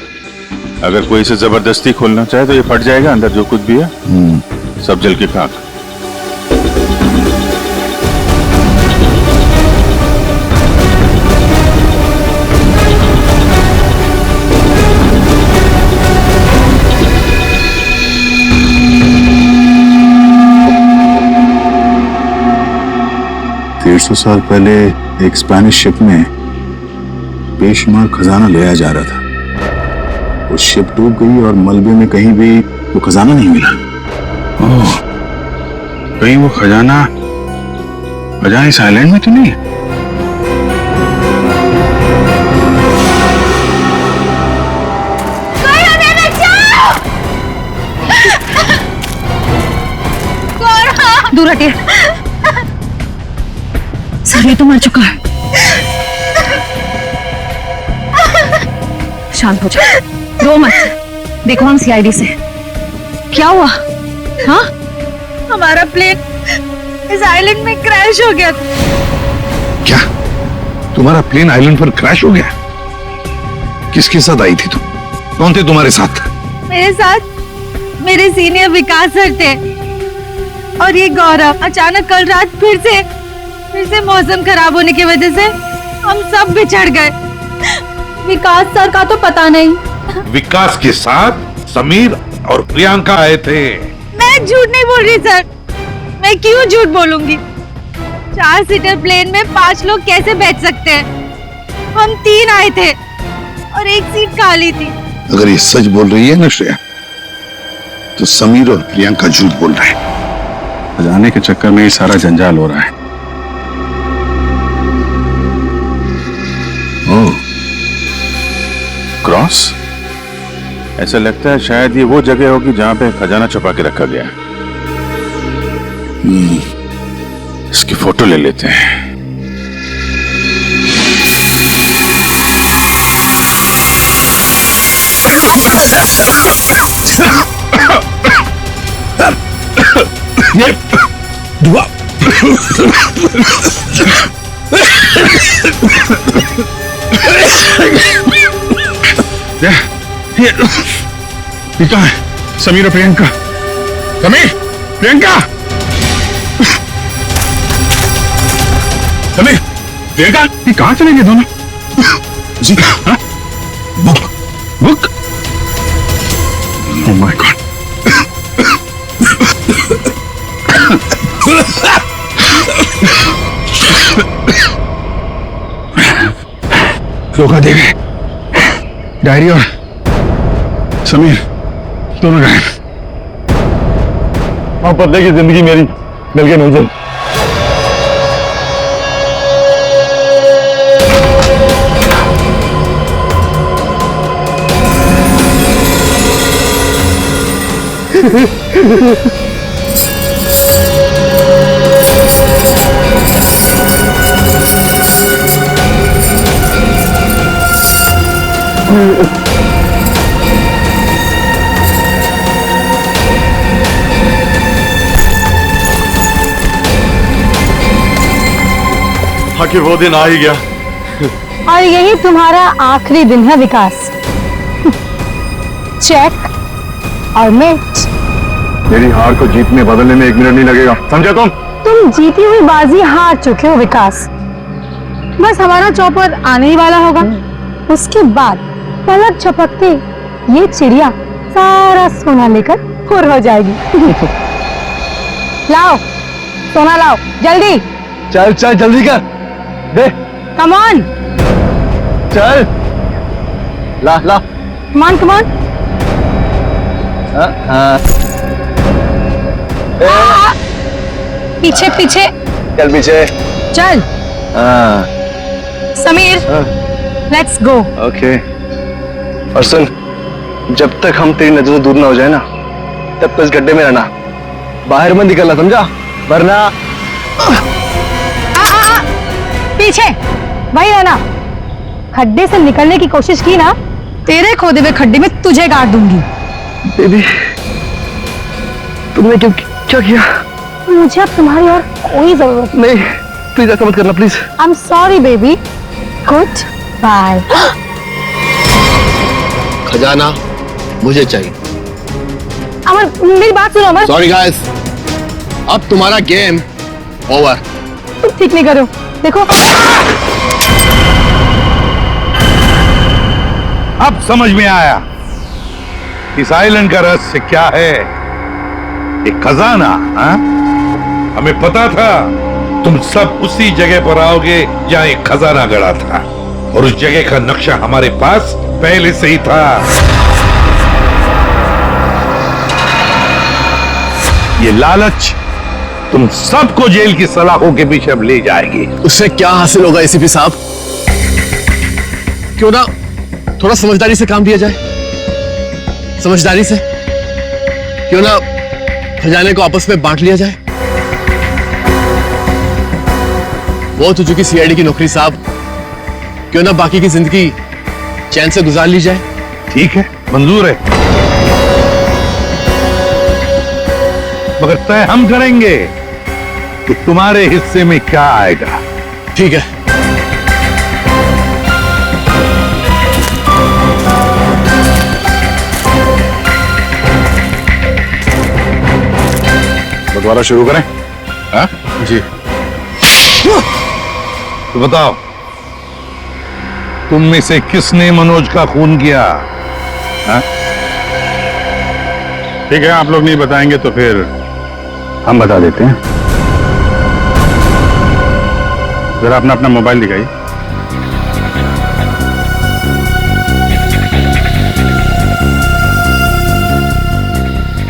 Speaker 9: अगर कोई इसे जबरदस्ती खोलना चाहे तो ये फट जाएगा, अंदर जो कुछ भी है सब जल के खाक।
Speaker 7: सौ साल पहले एक स्पेनिश शिप में बेशुमार खजाना ले आया जा रहा था। वो शिप डूब गई और मलबे में कहीं भी वो खजाना नहीं मिला। ओह, कहीं वो खजाना इस आइलैंड में तो नहीं है?
Speaker 5: दूर हटिए। सर, ये तो मर चुका है। शांत हो जाओ, रो मत। देखो हम सीआईडी से। क्या हुआ? हाँ,
Speaker 8: हमारा प्लेन इस आइलैंड में क्रैश हो गया।
Speaker 2: क्या तुम्हारा प्लेन आइलैंड पर क्रैश हो गया? किसके साथ आई थी तुम? कौन थे तुम्हारे साथ?
Speaker 8: मेरे साथ मेरे सीनियर विकास सर थे और ये गौरव। अचानक कल रात फिर से मौसम खराब होने की वजह से हम सब बिछड़ गए। विकास सर का तो पता नहीं।
Speaker 2: विकास के साथ समीर और प्रियंका आए थे।
Speaker 8: मैं झूठ नहीं बोल रही सर, मैं क्यों झूठ बोलूंगी? 4 सीटर प्लेन में 5 लोग कैसे बैठ सकते हैं? हम 3 आए थे और एक सीट खाली थी।
Speaker 2: अगर ये सच बोल रही है ना श्रेया, तो समीर और प्रियंका झूठ बोल रहे हैं।
Speaker 7: खजाने के चक्कर में ये सारा जंजाल हो रहा है।
Speaker 2: ओह,
Speaker 7: क्रॉस? ऐसा लगता है शायद ये वो जगह होगी जहां पे खजाना छुपा के रखा गया। इसकी फोटो ले लेते हैं।
Speaker 2: ये धुआं। ये कहाँ है? समीर और प्रियंका। समीर, प्रियंका, समीर, प्रियंका, ये कहाँ चले गए दोनों? जी, हाँ? बुक? Oh my God. धोखा दे गए। डायरी और समीर दोनों गायब।
Speaker 9: बदले की जिंदगी मेरी मिल गई मंजिल।
Speaker 11: आखिर वो दिन आ ही गया।
Speaker 5: और यही तुम्हारा आखिरी दिन है विकास। चेक और मिट।
Speaker 9: मेरी हार को जीत में बदलने में 1 मिनट नहीं लगेगा, समझा तुम?
Speaker 5: तुम जीती हुई बाजी हार चुके हो विकास। बस हमारा चौपर आने ही वाला होगा। उसके बाद पलक झपकते ये चिड़िया सारा सोना लेकर फुर हो जाएगी। लाओ सोना लाओ जल्दी।
Speaker 3: चल चल जल्दी कर दे।
Speaker 5: कम ऑन
Speaker 3: चल ला ला।
Speaker 5: Come on. पीछे पीछे
Speaker 3: चल पीछे
Speaker 5: चल। Sameer let's go.
Speaker 3: ओके। और सुन, जब तक हम तेरी नजर से दूर ना हो जाए ना, तब तक इस गड्ढे में रहना, बाहर मत निकलना, समझा? वरना
Speaker 5: पीछे वही रहना। खड्डे से निकलने की कोशिश की ना, तेरे खोदे हुए खड्डे में तुझे गाड़ दूंगी।
Speaker 3: बेबी तुमने क्या किया?
Speaker 5: मुझे अब तुम्हारी और कोई जरूरत
Speaker 3: नहीं, प्लीज ऐसा मत करना please.
Speaker 5: I am sorry baby. Good bye.
Speaker 11: खजाना मुझे चाहिए।
Speaker 5: अमर मेरी बात सुनो अमर।
Speaker 11: सॉरी गाइस, अब तुम्हारा गेम ओवर।
Speaker 5: तुम ठीक नहीं करो, देखो।
Speaker 2: अब समझ में आया इस आइलैंड का रहस्य क्या है। एक खजाना। हाँ? हमें पता था तुम सब उसी जगह पर आओगे जहां एक खजाना गड़ा था, और उस जगह का नक्शा हमारे पास पहले से ही था। ये लालच तुम सबको जेल की सलाखों के पीछे अब ले जाएगी।
Speaker 11: उससे क्या हासिल होगा एसीपी साहब? क्यों ना थोड़ा समझदारी से काम लिया जाए। समझदारी से क्यों ना खजाने को आपस में बांट लिया जाए। बहुत हो चुकी सीआईडी की नौकरी साहब, क्यों ना बाकी की जिंदगी चैन से गुजार ली जाए।
Speaker 2: ठीक है, मंजूर है, मगर तय हम करेंगे कि तुम्हारे हिस्से में क्या आएगा।
Speaker 11: ठीक है।
Speaker 7: बंटवारा शुरू करें? हाँ?
Speaker 11: जी।
Speaker 2: तो बताओ, तुम में से किसने मनोज का खून किया? हाँ?
Speaker 7: ठीक है, आप लोग नहीं बताएंगे तो फिर हम बता देते हैं। जरा अपना अपना मोबाइल दिखाइए।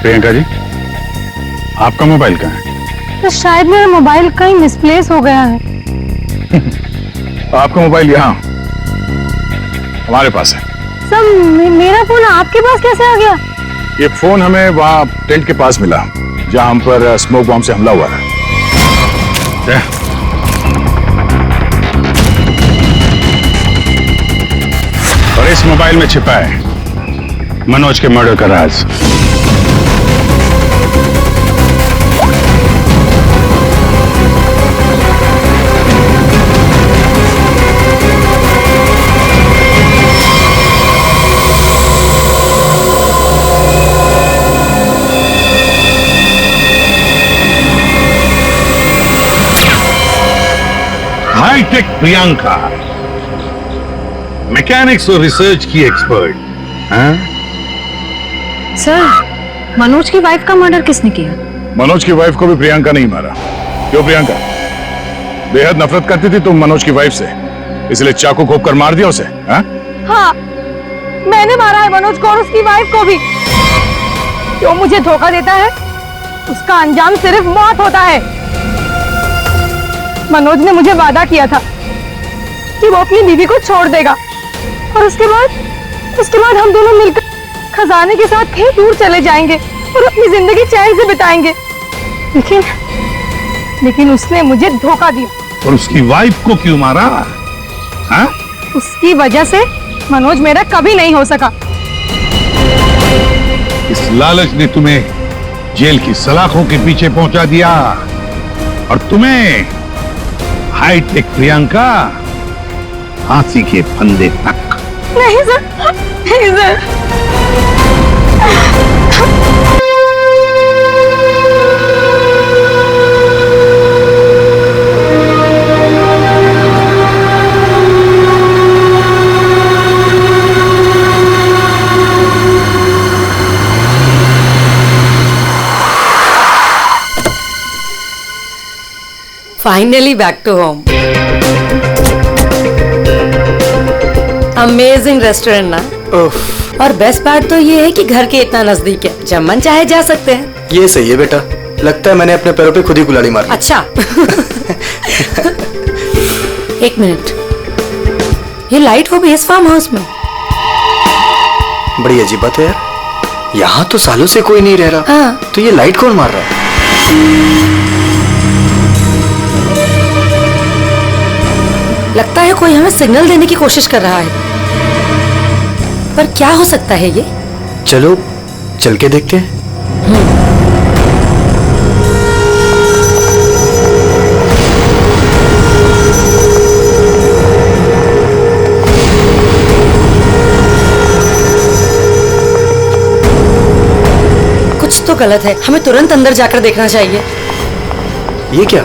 Speaker 7: प्रियंका जी, आपका मोबाइल कहाँ है?
Speaker 5: तो शायद मेरा मोबाइल कहीं मिसप्लेस हो गया है।
Speaker 7: आपका मोबाइल यहाँ हमारे पास है।
Speaker 5: सब मेरा फोन आपके पास कैसे आ गया?
Speaker 7: ये फोन हमें वहाँ टेंट के पास मिला जहाँ हम पर स्मोक बॉम्ब से हमला हुआ था। और इस मोबाइल में छिपा है मनोज के मर्डर का राज।
Speaker 2: हाईटेक प्रियंका, मैकेनिक्स और रिसर्च की एक्सपर्ट। हाँ?
Speaker 5: सर, मनोज की वाइफ का मर्डर किसने किया?
Speaker 7: मनोज की वाइफ को भी प्रियंका नहीं मारा। क्यों प्रियंका? बेहद नफरत करती थी तुम मनोज की वाइफ से, इसलिए चाकू घोंप कर मार दिया उसे। हाँ?
Speaker 5: हाँ, मैंने मारा है मनोज को और उसकी वाइफ को भी। जो मुझे धोखा देता है उसका अंजाम सिर्फ मौत होता है। मनोज ने मुझे वादा किया था कि वो अपनी बीवी को छोड़ देगा, और उसके बाद हम दोनों मिलकर खजाने के साथ कहीं दूर चले जाएंगे और अपनी जिंदगी चैन से बिताएंगे। लेकिन उसने मुझे धोखा दिया।
Speaker 2: और उसकी वाइफ को क्यों मारा? हाँ?
Speaker 5: उसकी वजह से मनोज मेरा कभी नहीं हो सका।
Speaker 2: इस लालच ने तुम्हें जेल की सलाखों के पीछे पहुंचा दिया, और तुम्हें हाईटेक प्रियंका फांसी के फंदे तक।
Speaker 5: नहीं सर, नहीं sir.
Speaker 8: Finally back to home. Amazing restaurant ना। और बेस्ट पार्ट तो ये है कि घर के इतना नजदीक है, जब मन चाहे जा सकते हैं।
Speaker 11: ये सही है बेटा, लगता है मैंने अपने पैरों पे खुद ही कुल्हाड़ी मारी।
Speaker 8: अच्छा। एक मिनट, ये लाइट वो भी इस फार्म हाउस में?
Speaker 11: बड़ी अजीब बात है यार, यहाँ तो सालों से कोई नहीं रह रहा।
Speaker 8: हाँ।
Speaker 11: तो ये लाइट कौन मार रहा है?
Speaker 8: लगता है कोई हमें सिग्नल देने की कोशिश कर रहा है, पर क्या हो सकता है ये?
Speaker 11: चलो चल के देखते हैं।
Speaker 8: कुछ तो गलत है, हमें तुरंत अंदर जाकर देखना चाहिए।
Speaker 11: ये क्या,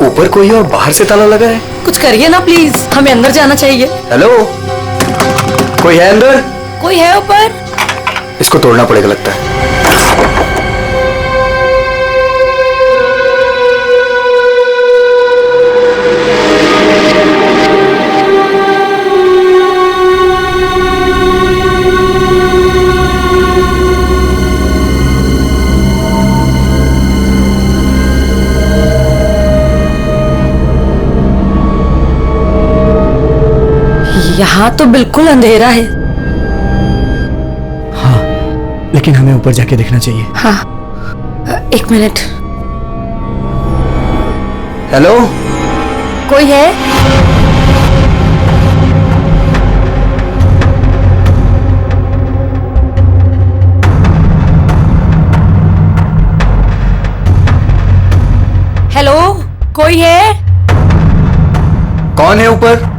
Speaker 11: ऊपर कोई और बाहर से ताला लगा है?
Speaker 8: कुछ करिए ना प्लीज, हमें अंदर जाना चाहिए।
Speaker 11: हेलो, कोई है अंदर?
Speaker 8: कोई है ऊपर?
Speaker 11: इसको तोड़ना पड़ेगा लगता है।
Speaker 8: यहाँ तो बिल्कुल अंधेरा है।
Speaker 11: हाँ, लेकिन हमें ऊपर जाके देखना चाहिए।
Speaker 8: हाँ, एक मिनट।
Speaker 11: हेलो,
Speaker 8: कोई है? हेलो, कोई है?
Speaker 11: कौन है ऊपर?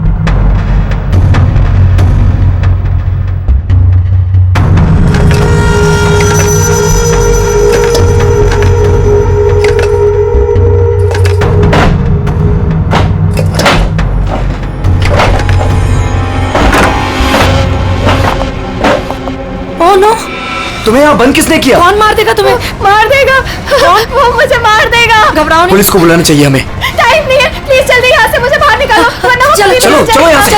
Speaker 11: तुम्हें यहाँ बंद किसने किया?
Speaker 8: कौन मार देगा तुम्हें? मार देगा। कौन? वो मुझे मार देगा। घबराओ नहीं।
Speaker 11: पुलिस को बुलाना चाहिए हमें।
Speaker 8: टाइम नहीं है, प्लीज जल्दी यहाँ से मुझे बाहर निकालो, वरना वो
Speaker 11: चलो चलो चलो यहाँ से।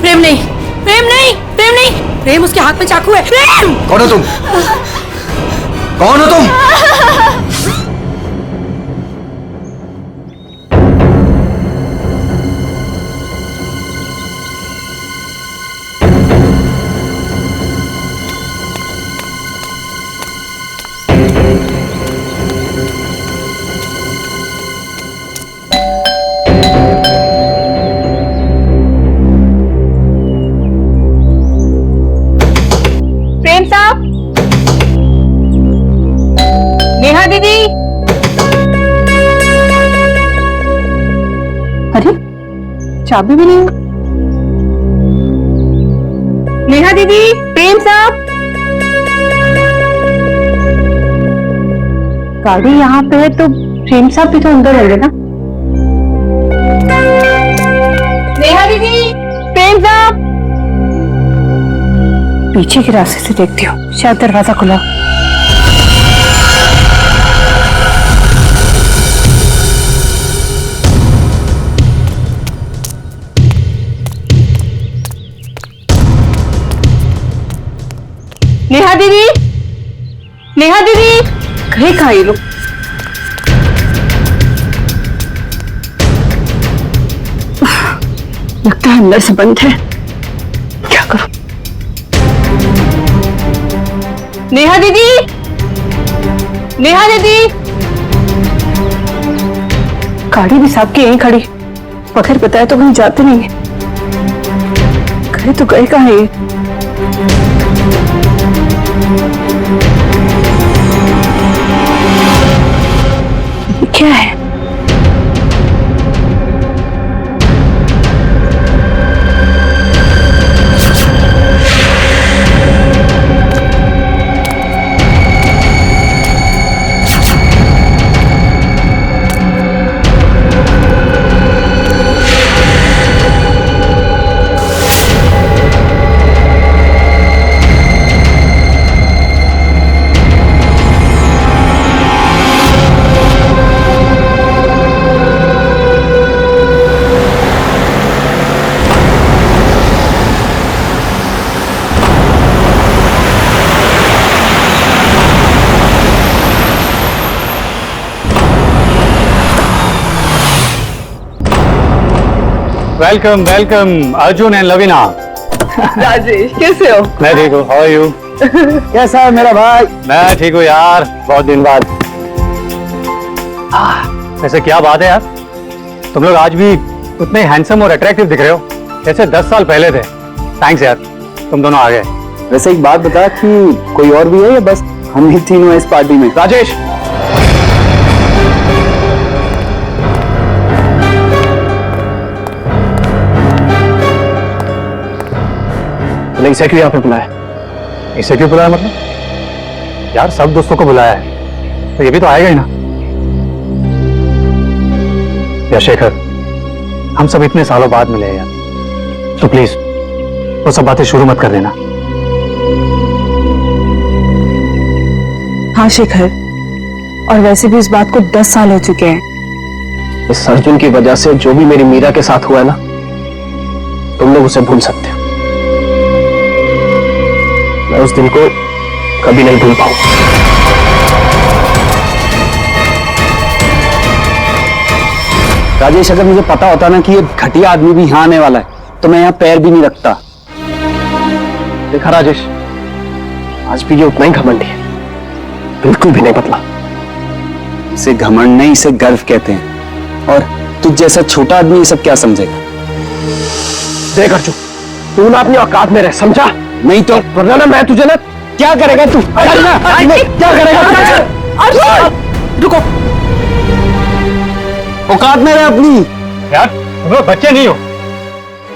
Speaker 11: प्रेम नहीं, प्रेम नहीं, प्रेम नहीं, प्रेम उसके हाथ में चाकू है। प्रेम! कौन हो तुम? कौन हो तुम?
Speaker 5: प्रेम साहब, नेहा दीदी। अरे चाबी भी नहीं। नेहा दीदी, प्रेम साहब। गाड़ी यहाँ पे है तो प्रेम साहब भी तो अंदर होंगे ना। नेहा दीदी, प्रेम साहब। पीछे के रास्ते से देखती हूँ, शायद दरवाजा खुला। नेहा दीदी, नेहा दीदी, कहीं कहाँ ये लोग? लगता है अंदर से बंद है, क्या करूं? नेहा दीदी, नेहा दीदी। गाड़ी भी साहब की यहीं खड़ी, बगैर बताया तो कहीं जाते नहीं है। गए तो गए कहाँ ये? क्या है?
Speaker 10: Welcome welcome Arjun and Lavina.
Speaker 5: Rajesh कैसे हो?
Speaker 10: मैं ठीक हूँ, हाउ आर यू?
Speaker 3: कैसा है मेरा भाई?
Speaker 10: मैं ठीक हूँ यार, बहुत दिन बाद। वैसे क्या बात है यार, तुम लोग आज भी उतने हैंडसम और अट्रैक्टिव दिख रहे हो जैसे 10 साल पहले थे। थैंक्स यार, तुम दोनों आ गए।
Speaker 3: वैसे एक बात बता कि कोई और भी है या बस हम ही तीनों हैं इस पार्टी में?
Speaker 10: राजेश,
Speaker 3: इसे क्यों यहाँ पे बुलाया?
Speaker 10: इसे क्यों बुलाया मतलब? यार सब दोस्तों को बुलाया है तो ये भी तो आएगा ही ना। यार शेखर, हम सब इतने सालों बाद मिले हैं यार, तो प्लीज वो सब बातें शुरू मत कर देना।
Speaker 5: हाँ शेखर, और वैसे भी इस बात को 10 साल हो चुके हैं।
Speaker 3: इस अर्जुन की वजह से जो भी मेरी मीरा के साथ हुआ है ना, तुम लोग उसे भूल सकते हो। मैं उस दिन को कभी नहीं भूल पाऊंगा। राजेश, अगर मुझे पता होता ना कि ये घटिया आदमी भी यहाँ आने वाला है तो मैं यहाँ पैर भी नहीं रखता। देखा राजेश, आज भी ये उतना ही घमंडी है, बिल्कुल भी नहीं बदला। इसे घमंड नहीं, इसे गर्व कहते हैं। और तुझ जैसा छोटा आदमी ये सब क्या समझेगा? देख अर्जुन, तू ना अपनी औकात में रह, समझा? नहीं तो वरना ना मैं तुझे ना क्या करेगा तू? क्या करेगा? रुको, औकात में रह अपनी।
Speaker 10: यार तुम लोग बच्चे नहीं हो,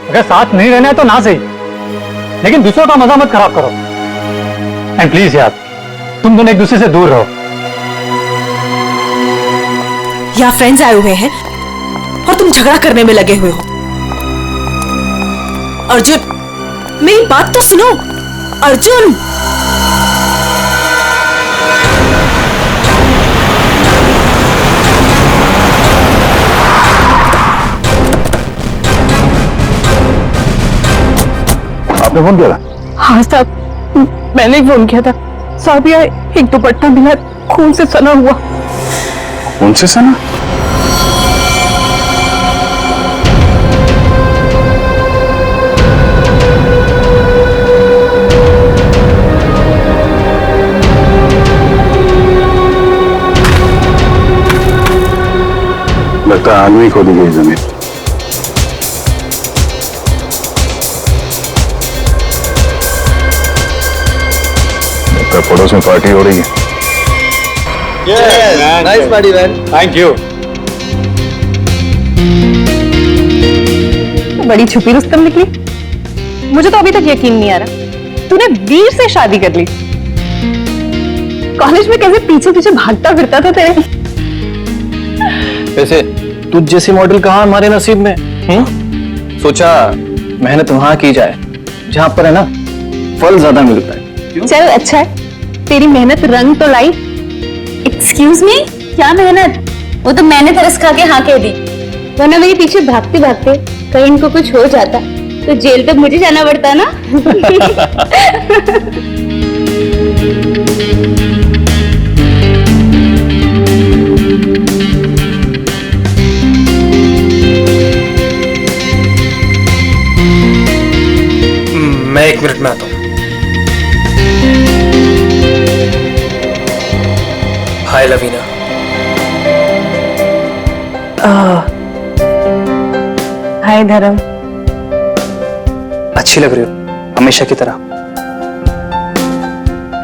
Speaker 10: अगर साथ नहीं रहना है तो ना सही, लेकिन दूसरों का मजा मत खराब करो। एंड प्लीज यार, तुम दोनों एक दूसरे से दूर रहो।
Speaker 12: यहाँ फ्रेंड्स आए हुए हैं और तुम झगड़ा करने में लगे हुए हो। अर्जुन, मेरी बात तो सुनो। अर्जुन,
Speaker 9: आपने फोन किया?
Speaker 5: हाँ साहब, मैंने ही फोन किया था साहब। ये एक दुपट्टा मिला, खून से सना हुआ।
Speaker 9: कौन से सना? लगता है आदमी खोदी गई जमीन। पड़ोस में पार्टी हो रही है।
Speaker 3: Nice party man.
Speaker 10: Thank you.
Speaker 5: बड़ी छुपी रुस्तम निकली। मुझे तो अभी तक यकीन नहीं आ रहा तूने वीर से शादी कर ली। कॉलेज में कैसे पीछे पीछे भागता फिरता था तेरे।
Speaker 3: वैसे तुझ जैसी मॉडल कहाँ हमारे नसीब में? सोचा मेहनत वहां की जाए जहां पर है ना फल ज्यादा मिलता है।
Speaker 5: चल अच्छा है, तेरी मेहनत रंग तो लाई।
Speaker 8: एक्सक्यूज मी, क्या मेहनत? वो तो मैंने तरस खा के हाँ कह दी, वरना मेरे पीछे भागते भागते कहीं इनको कुछ हो जाता तो जेल तक मुझे जाना पड़ता ना।
Speaker 6: मैं 1 मिनट में आता हूँ। हाय लवीना।
Speaker 5: हाय धर्म।
Speaker 3: अच्छी लग रही हो हमेशा की तरह।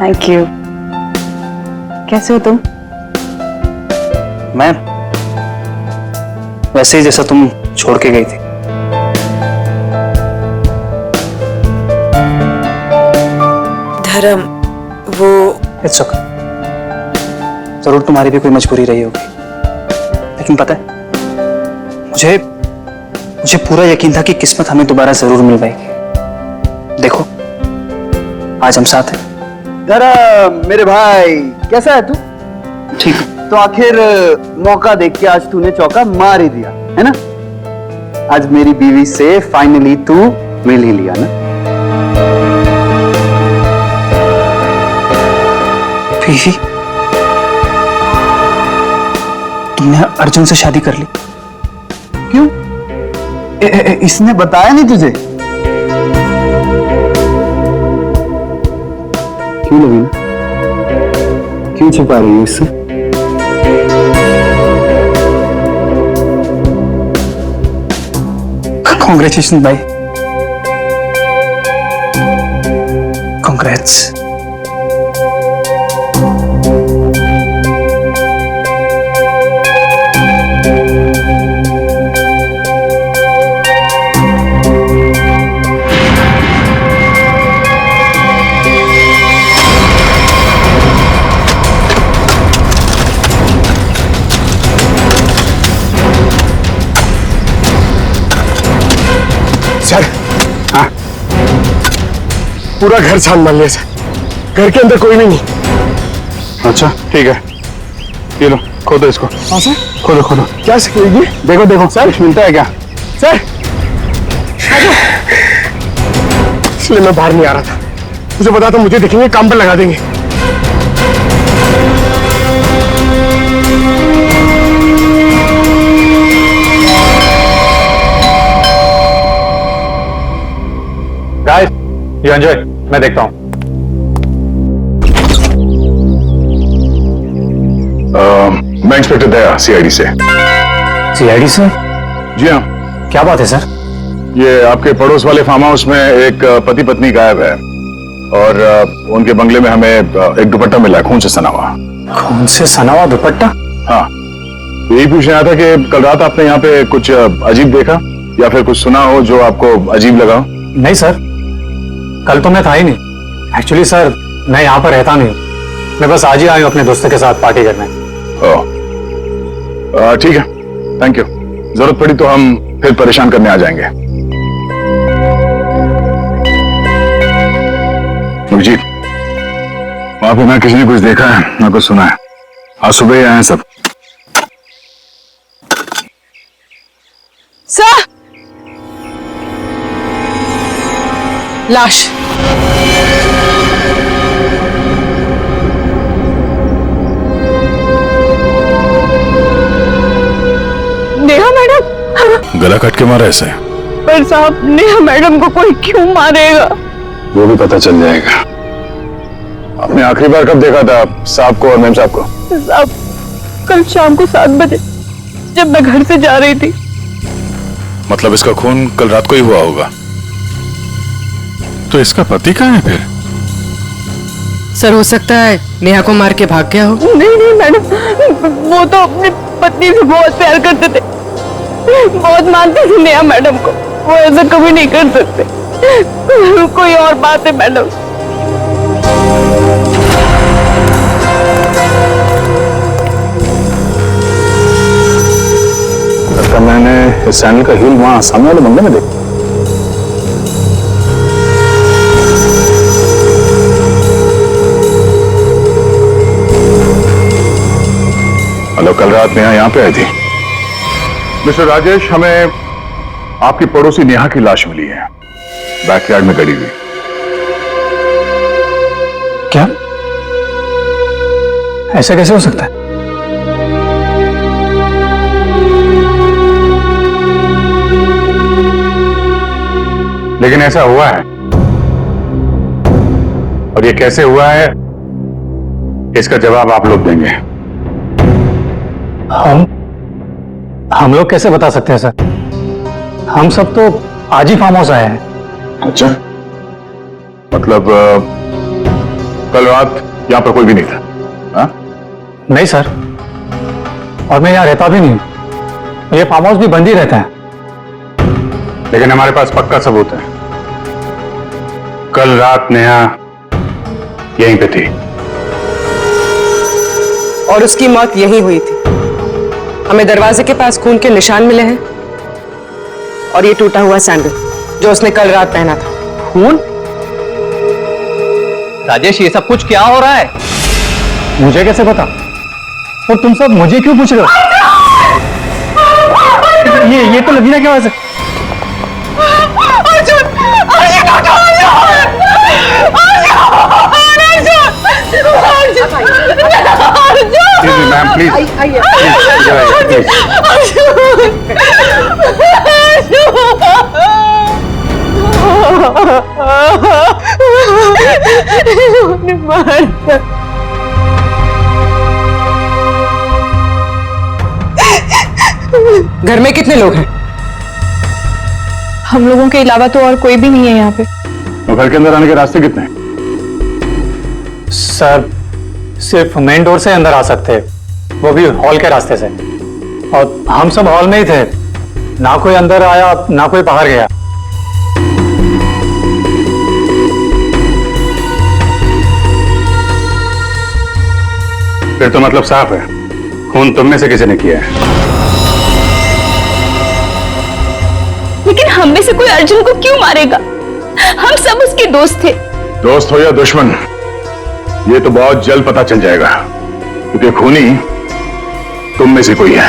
Speaker 5: Thank you. कैसे हो तुम?
Speaker 3: मैं वैसे ही जैसा तुम छोड़ के गई थी।
Speaker 12: धर्म, वो
Speaker 3: इट्स ओके। जरूर तुम्हारी भी कोई मजबूरी रही होगी, लेकिन पता है मुझे पूरा यकीन था कि किस्मत हमें दोबारा जरूर मिल पाएगी। देखो आज हम साथ हैं।
Speaker 13: धर्म मेरे भाई, कैसा है तू?
Speaker 3: ठीक।
Speaker 13: तो आखिर मौका देख के आज तूने चौका मार ही दिया है ना। आज मेरी बीवी से फाइनली तू मिल ही लिया ना।
Speaker 3: बीवी? तुमने अर्जुन से शादी कर ली?
Speaker 13: क्यों? इसने बताया नहीं तुझे? क्यों लवीना, क्यों छुपा रही है इससे?
Speaker 10: कॉन्ग्रेचुलेशन भाई, कॉन्ग्रेट्स।
Speaker 11: सर, हाँ, पूरा घर छान मान लिया सर, घर के अंदर कोई भी नहीं।
Speaker 9: अच्छा ठीक है, ये लो खोदो इसको।
Speaker 11: हाँ सर,
Speaker 9: खोदो खोदो।
Speaker 11: क्या सिखेगी?
Speaker 9: देखो देखो सर, कुछ मिलता है क्या?
Speaker 11: सर, इसलिए मैं बाहर नहीं आ रहा था, मुझे पता था मुझे दिखेंगे काम पर लगा देंगे।
Speaker 10: गाइस, यू एंजॉय, मैं देखता हूँ।
Speaker 9: मैं इंस्पेक्टर दया, सीआईडी से।
Speaker 10: सीआईडी से?
Speaker 9: जी हाँ।
Speaker 10: क्या बात है सर?
Speaker 9: ये आपके पड़ोस वाले फार्म हाउस में एक पति पत्नी गायब है और उनके बंगले में हमें एक दुपट्टा मिला है, खून से सना हुआ।
Speaker 10: खून से सना हुआ दुपट्टा?
Speaker 9: हाँ, यही पूछने आया था कि कल रात आपने यहाँ पे कुछ अजीब देखा या फिर कुछ सुना हो जो आपको अजीब लगा?
Speaker 10: नहीं सर, कल तो मैं था ही नहीं। एक्चुअली सर, मैं यहाँ पर रहता नहीं, मैं बस आज ही आया हूँ अपने दोस्तों के साथ पार्टी करने।
Speaker 9: ठीक है, थैंक यू। जरूरत पड़ी तो हम फिर परेशान करने आ जाएंगे। जी, वहां पे ना किसी ने कुछ देखा है ना कुछ सुना है। आज सुबह ही आए हैं सब।
Speaker 12: सर, लाश।
Speaker 5: नेहा मैडम।
Speaker 9: गला कट के मारा ऐसे?
Speaker 5: पर साहब, नेहा मैडम को कोई क्यों मारेगा?
Speaker 9: वो भी पता चल जाएगा। आपने आखिरी बार कब देखा था साहब को और मैम साहब को?
Speaker 5: साहब, कल शाम को 7 बजे जब मैं घर से जा रही थी।
Speaker 9: मतलब इसका खून कल रात को ही हुआ होगा। तो इसका पति कहाँ है फिर?
Speaker 12: सर, हो सकता है नेहा को मार के भाग गया हो।
Speaker 5: नहीं नहीं मैडम, वो तो अपनी पत्नी से बहुत प्यार करते थे, बहुत मानते थे नेहा मैडम को। वो ऐसा कभी नहीं कर सकते। कोई और बात है मैडम।
Speaker 9: लगता मैंने इस सैंडल का हील वहां सामने वाले बंगले में देखा। हेलो, कल रात नेहा यहाँ पे आई थी। मिस्टर राजेश, हमें आपकी पड़ोसी नेहा की लाश मिली है, बैकयार्ड में गड़ी हुई।
Speaker 10: क्या? ऐसा कैसे हो सकता है?
Speaker 9: लेकिन ऐसा हुआ है, और ये कैसे हुआ है इसका जवाब आप लोग देंगे।
Speaker 10: हम लोग कैसे बता सकते हैं सर? हम सब तो आज ही फार्म हाउस आए हैं।
Speaker 9: अच्छा, मतलब कल रात यहां पर कोई भी नहीं था? हाँ?
Speaker 10: नहीं सर, और मैं यहाँ रहता भी नहीं, ये फार्म हाउस भी बंद ही रहता है।
Speaker 9: लेकिन हमारे पास पक्का सबूत है, कल रात नेहा यहीं पे थी
Speaker 12: और उसकी मौत यहीं हुई थी। हमें दरवाजे के पास खून के निशान मिले हैं और ये टूटा हुआ सैंडल जो उसने कल रात पहना था।
Speaker 10: खून?
Speaker 14: राजेश, ये सब कुछ क्या हो रहा है?
Speaker 10: मुझे कैसे पता? और तुम सब मुझे क्यों पूछ रहे हो? ये तो लवीना की आवाज है।
Speaker 9: मैम प्लीज,
Speaker 12: घर में कितने लोग हैं?
Speaker 8: हम लोगों के अलावा तो और कोई भी नहीं है यहाँ पे।
Speaker 9: और घर के अंदर आने के रास्ते कितने हैं?
Speaker 10: सर सिर्फ मेन डोर से अंदर आ सकते हैं, वो भी हॉल के रास्ते से। और हम सब हॉल में ही थे, ना कोई अंदर आया ना कोई बाहर गया।
Speaker 7: फिर तो मतलब साफ है, खून तुम में से किसी ने किया है।
Speaker 8: लेकिन हम में से कोई अर्जुन को क्यों मारेगा? हम सब उसके दोस्त थे।
Speaker 9: दोस्त हो या दुश्मन, ये तो बहुत जल्द पता चल जाएगा, क्योंकि खूनी तुम में से कोई है।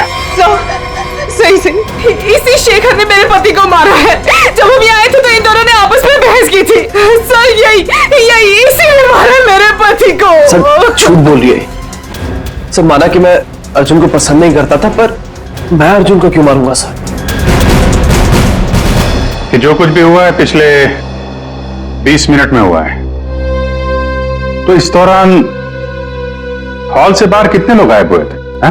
Speaker 12: सही सही, इसी शेखर ने मेरे पति को मारा है। जब हम यहाँ आए थे तो इन दोनों ने आपस में बहस की थी। सर यही इसी ने मारा मेरे पति को।
Speaker 3: सर झूठ बोल रही है। सर माना कि मैं अर्जुन को पसंद नहीं करता था, पर मैं अर्जुन को क्यों मारूंगा सर?
Speaker 7: कि जो कुछ भी हुआ है पिछले 20 मिनट में हुआ है, तो इस दौरान हॉल से बाहर कितने लोग गायब हुए थे? हा?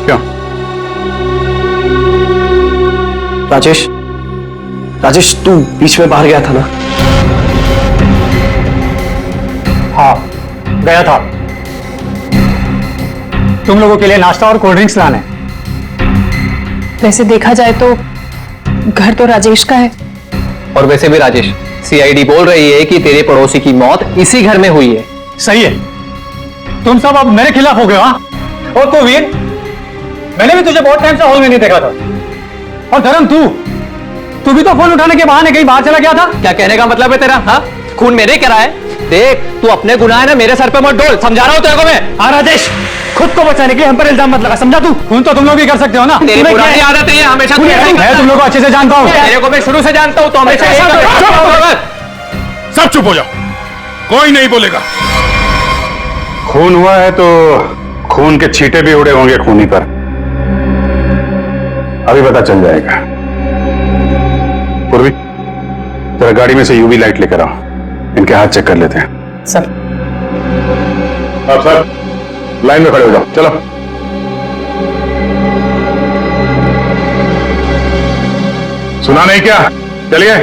Speaker 7: क्यों?
Speaker 3: राजेश तू बीच में बाहर गया था ना?
Speaker 10: हाँ गया था, तुम लोगों के लिए नाश्ता और कोल्ड ड्रिंक्स लाने।
Speaker 8: वैसे देखा जाए तो घर तो राजेश का है।
Speaker 14: और वैसे भी राजेश, सीआईडी बोल रही है कि तेरे पड़ोसी की मौत इसी घर में हुई है।
Speaker 10: सही है, तुम सब अब मेरे खिलाफ हो गए। हाँ, और तो वीर, मैंने भी तुझे बहुत टाइम से हॉल में नहीं देखा था। और धर्म तू भी तो फोन उठाने के बहाने कहीं बाहर चला गया था।
Speaker 14: क्या कहने का मतलब है तेरा? हाँ, खून मेरे करा है। देख, तू अपने गुनाह है ना मेरे सर पे मत डोल, समझा रहा हूं तेरे को मैं।
Speaker 10: हाँ राजेश, खुद को बचाने के लिए हम पर इल्जाम मत लगा, समझा तू? खून तो तुम लोग भी कर सकते हो ना।
Speaker 14: तेरी पुरानी आदत है, हमेशा
Speaker 10: मैं तुम लोग को अच्छे से जानता हूँ।
Speaker 14: तेरे को मैं शुरू से जानता हूँ, तो हमेशा
Speaker 9: सब चुप हो जाओ, कोई नहीं बोलेगा।
Speaker 7: खून हुआ है तो खून के छींटे भी उड़े होंगे खूनी पर, अभी पता चल जाएगा। पूर्वी, जरा गाड़ी में से यूवी लाइट लेकर आओ, इनके हाथ चेक कर लेते हैं।
Speaker 12: सर
Speaker 9: आप सर लाइन में खड़े हो जाओ, चलो। सुना नहीं क्या? चलिए।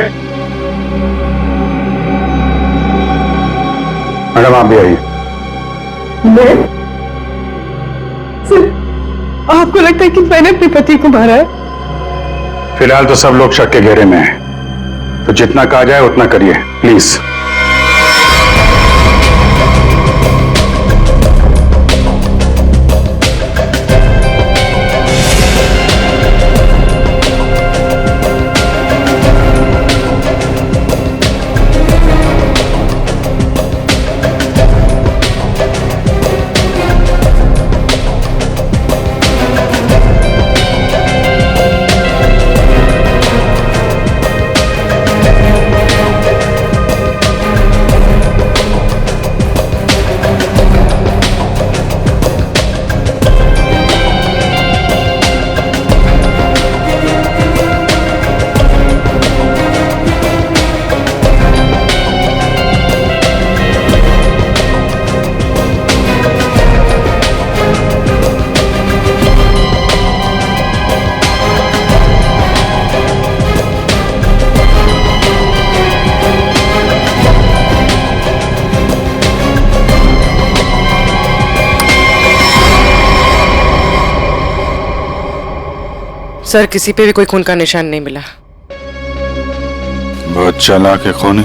Speaker 9: मैडम आप भी आइए।
Speaker 12: आपको लगता है कि मैंने अपने पति को मारा है?
Speaker 7: फिलहाल तो सब लोग शक के घेरे में हैं, तो जितना कहा जाए उतना करिए प्लीज।
Speaker 12: सर किसी पे भी कोई खून का निशान नहीं मिला।
Speaker 7: बहुत चालाक है खूनी।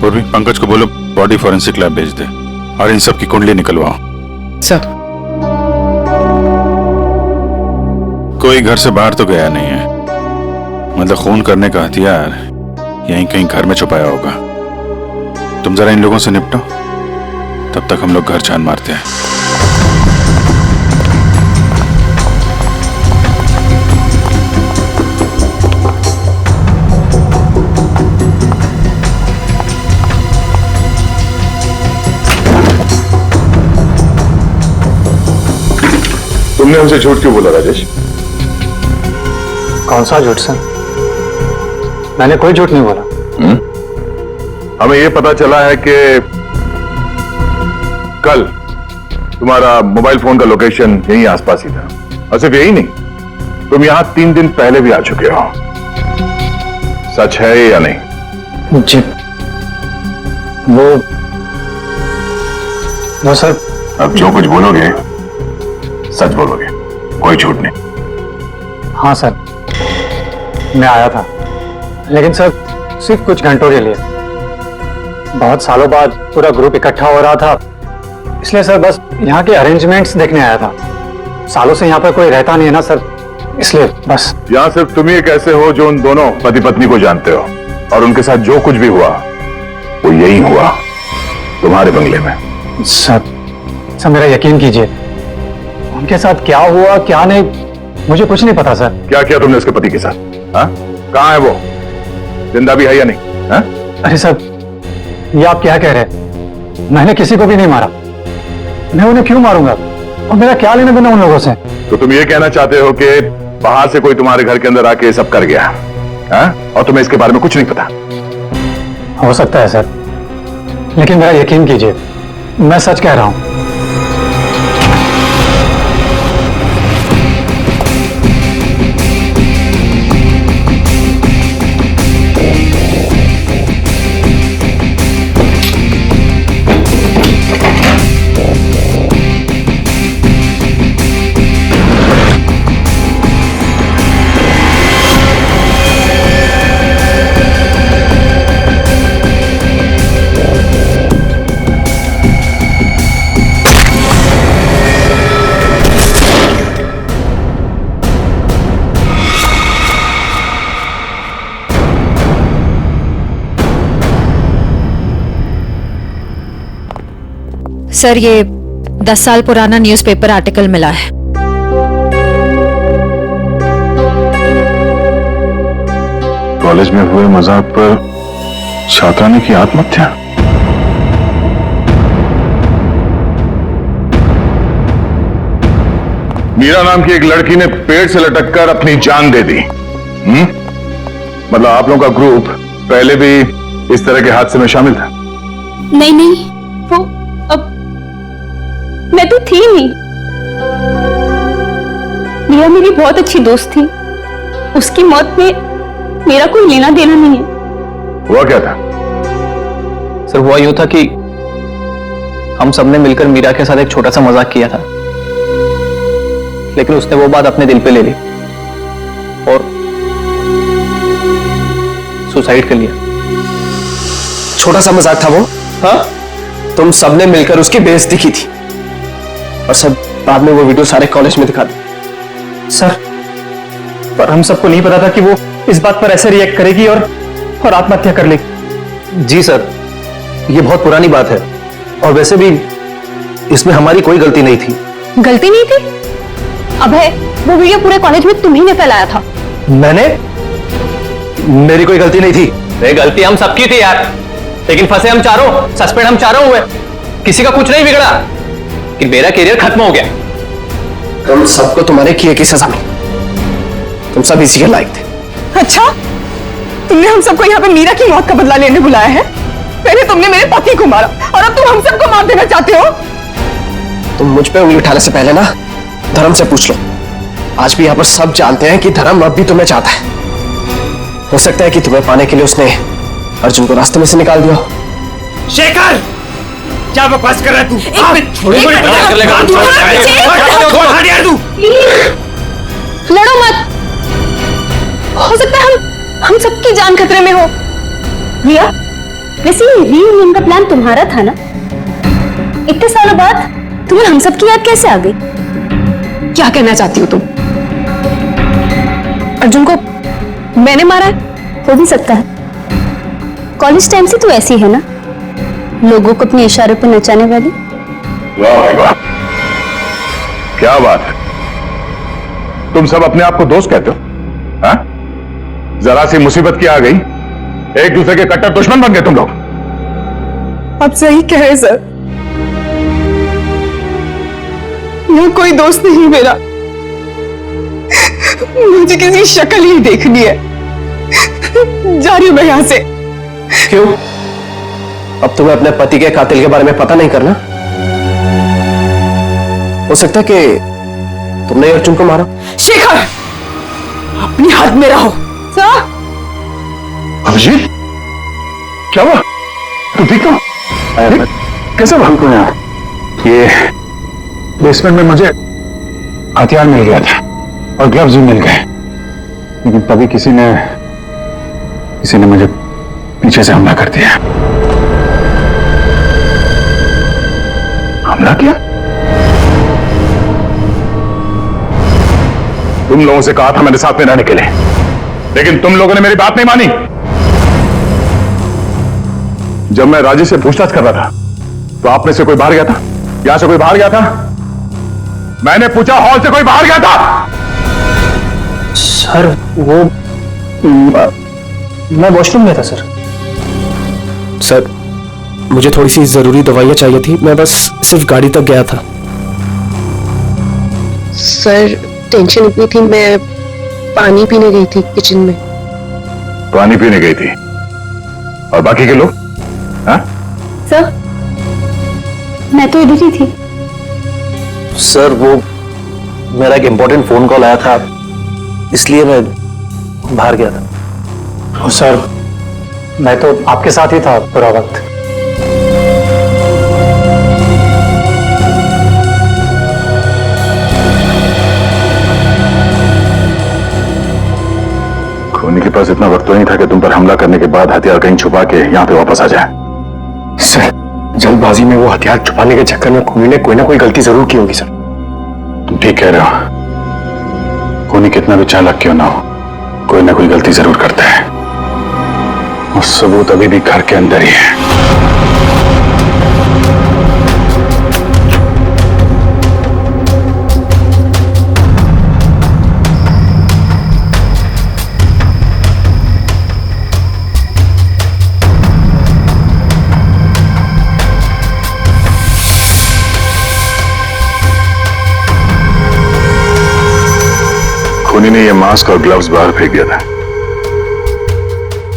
Speaker 7: पूर्वी, पंकज को बोलो बॉडी फॉरेंसिक लैब भेज दे और इन सब की कुंडली निकलवाओ।
Speaker 12: सर
Speaker 7: कोई घर से बाहर तो गया नहीं है, मतलब खून करने का हथियार यहीं कहीं घर में छुपाया होगा। तुम जरा इन लोगों से निपटो, तब तक हम लोग घर छान मारते हैं।
Speaker 9: तुमने हमसे झूठ क्यों बोला राजेश?
Speaker 10: कौन सा झूठ सर? मैंने कोई झूठ नहीं बोला।
Speaker 9: हमें यह पता चला है कि कल तुम्हारा मोबाइल फोन का लोकेशन यहीं आसपास ही था। और सिर्फ यही नहीं, तुम यहां 3 दिन पहले भी आ चुके हो। सच है या नहीं?
Speaker 10: जी वो सर,
Speaker 9: अब जो कुछ बोलोगे सच बोलोगे, कोई झूठ नहीं।
Speaker 10: हाँ सर, मैं आया था, लेकिन सर सिर्फ कुछ घंटों के लिए। बहुत सालों बाद पूरा ग्रुप इकट्ठा हो रहा था, इसलिए सर बस यहाँ के अरेंजमेंट्स देखने आया था। सालों से यहाँ पर कोई रहता नहीं है ना सर, इसलिए बस।
Speaker 9: यहां सिर्फ तुम ही कैसे हो जो उन दोनों पति पत्नी को जानते हो, और उनके साथ जो कुछ भी हुआ वो यही हुआ, तुम्हारे बंगले में।
Speaker 10: सर मेरा यकीन कीजिए, उनके साथ क्या हुआ क्या नहीं मुझे कुछ नहीं पता सर।
Speaker 9: क्या किया तुमने उसके पति के साथ? हाँ, कहाँ है वो? जिंदा भी है या नहीं? हाँ?
Speaker 10: अरे सर, ये आप क्या कह रहे हैं? मैंने किसी को भी नहीं मारा। मैं उन्हें क्यों मारूंगा? और मेरा क्या लेना देना उन लोगों से?
Speaker 9: तो तुम ये कहना चाहते हो कि बाहर से कोई तुम्हारे घर के अंदर आके सब कर गया, हाँ? और तुम्हें इसके बारे में कुछ नहीं पता?
Speaker 10: हो सकता है सर, लेकिन मेरा यकीन कीजिए, मैं सच कह रहा हूं।
Speaker 15: सर, ये 10 साल पुराना न्यूज़पेपर आर्टिकल मिला है।
Speaker 9: कॉलेज में हुए मजाक पर छात्रा ने की आत्महत्या। मीरा नाम की एक लड़की ने पेड़ से लटककर अपनी जान दे दी। मतलब आप लोगों का ग्रुप पहले भी इस तरह के हादसे में शामिल था?
Speaker 8: नहीं, वो अब मैं तो थी नहीं। मीरा मेरी बहुत अच्छी दोस्त थी, उसकी मौत में मेरा कोई लेना देना नहीं है।
Speaker 9: हुआ क्या था?
Speaker 14: सर हुआ यूं था कि हम सबने मिलकर मीरा के साथ एक छोटा सा मजाक किया था, लेकिन उसने वो बात अपने दिल पे ले ली और सुसाइड कर लिया।
Speaker 6: छोटा सा मजाक था वो? हाँ, तुम सबने मिलकर उसकी बेइज्जती की थी और सब बाद में वो वीडियो सारे कॉलेज में दिखा दी।
Speaker 10: सर, पर हम सबको नहीं पता था कि वो इस बात पर ऐसे रिएक्ट करेगी और आत्महत्या कर लेगी।
Speaker 6: जी सर, ये बहुत पुरानी बात है और वैसे भी इसमें हमारी कोई गलती नहीं थी।
Speaker 8: गलती नहीं थी? अभय, वो वीडियो पूरे कॉलेज में तुम्ही ने फैलाया था।
Speaker 6: मैंने? मेरी कोई गलती नहीं थी।
Speaker 14: गलती हम सबकी थी यार, लेकिन फंसे हम चारों, सस्पेंड हम चारों हुए। किसी का कुछ नहीं बिगड़ा, कि मेरा करियर खत्म हो गया।
Speaker 6: तुम सबको तुम्हारे किए की सजा मिली, तुम सब इसी के लायक थे।
Speaker 12: अच्छा, तुमने हम सबको यहाँ पे मीरा की मौत का बदला लेने बुलाया है? पहले तुमने मेरे पति को मारा और अब तुम हम सबको मार देना चाहते हो?
Speaker 6: तुम मुझ पे उंगली उठाने से पहले ना धर्म से पूछ लो। आज भी यहाँ पर सब जानते हैं कि धर्म अब भी तुम्हें चाहता है। हो सकता है कि तुम्हें पाने के लिए उसने अर्जुन को रास्ते में से निकाल दिया।
Speaker 16: शेखर, क्या बकवास कर रहा है तू?
Speaker 8: लड़ो मत, हो सकता है हम सबकी जान खतरे में हो। रिया, वैसे रीयूनियन का प्लान तुम्हारा था ना? इतने सालों बाद तुम्हें हम सबकी याद कैसे आ गई? क्या कहना चाहती हो तुम? अर्जुन को मैंने मारा है? हो भी सकता है, कॉलेज टाइम से तू ऐसी है ना, लोगों को अपने इशारे पर नचाने वाली।
Speaker 9: वाह भाई वाह, क्या बात है। तुम सब अपने आप को दोस्त कहते हो? हाँ? जरा सी मुसीबत क्या आ गई, एक दूसरे के कट्टर दुश्मन बन गए तुम लोग।
Speaker 12: आप सही कह रहे सर, यहाँ कोई दोस्त नहीं मेरा। मुझे किसी की शक्ल ही देखनी है। जा रही हूं मैं यहां से।
Speaker 6: क्यों? अब तुम्हें अपने पति के कातिल के बारे में पता नहीं करना? हो सकता है कि तुमने अर्जुन को मारा।
Speaker 12: शेखर, अपनी हद में रहो। सर,
Speaker 9: अभिजीत, क्या हुआ? तू ठीक हो? कैसे हमको यहाँ? ये बेसमेंट में मुझे हथियार मिल गया था और ग्लव्स भी मिल गए, लेकिन तभी किसी ने मुझे पीछे से हमला कर दिया। हमला किया? तुम लोगों से कहा था मेरे साथ में रहने के लिए, लेकिन तुम लोगों ने मेरी बात नहीं मानी। जब मैं राजेश से पूछताछ कर रहा था तो आप में से कोई बाहर गया था? यहां से कोई बाहर गया था? मैंने पूछा, हॉल से कोई बाहर गया था?
Speaker 14: सर वो मैं वॉशरूम में था सर।
Speaker 6: सर, मुझे थोड़ी सी जरूरी दवाइयां चाहिए थी, मैं बस सिर्फ गाड़ी तक गया था।
Speaker 17: सर टेंशन इतनी थी, मैं पानी पीने गई थी किचन में।
Speaker 9: पानी पीने गई थी? और बाकी के लोग? हाँ?
Speaker 5: सर, मैं तो इधर ही थी।
Speaker 6: सर वो मेरा एक इंपॉर्टेंट फोन कॉल आया था, इसलिए मैं बाहर गया था।
Speaker 10: और सर मैं तो आपके साथ ही था पूरा वक्त।
Speaker 9: खूनी के पास इतना वक्त तो नहीं था कि तुम पर हमला करने के बाद हथियार कहीं छुपा के यहां पे वापस आ जाए।
Speaker 6: सर, जल्दबाजी में वो हथियार छुपाने के चक्कर में खूनी ने कोई ना कोई गलती जरूर की होगी। सर,
Speaker 9: तुम ठीक कह रहे हो। खूनी कितना भी चालाक क्यों ना हो, कोई ना कोई गलती जरूर करता है, और सबूत अभी भी घर के अंदर ही है। खूनी ने यह मास्क और ग्लव्स बाहर फेंक दिया था।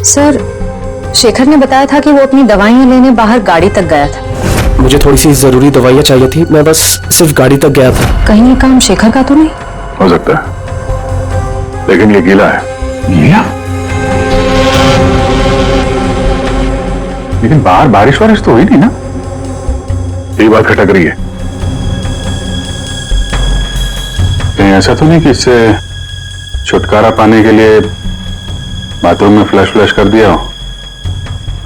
Speaker 15: सर, शेखर ने बताया था कि वो अपनी दवाइयां लेने बाहर गाड़ी तक गया था।
Speaker 6: मुझे थोड़ी सी जरूरी दवाइयां चाहिए थी, मैं बस सिर्फ गाड़ी तक गया था।
Speaker 15: कहीं ये काम शेखर का तो नहीं?
Speaker 9: हो सकता है, लेकिन ये गीला है। गीला? लेकिन बाहर बारिश वारिश तो हुई नहीं ना? यही बात खटक रही है। कहीं ऐसा तो नहीं कि इससे छुटकारा पाने के लिए बाथरूम में फ्लश कर दिया हो,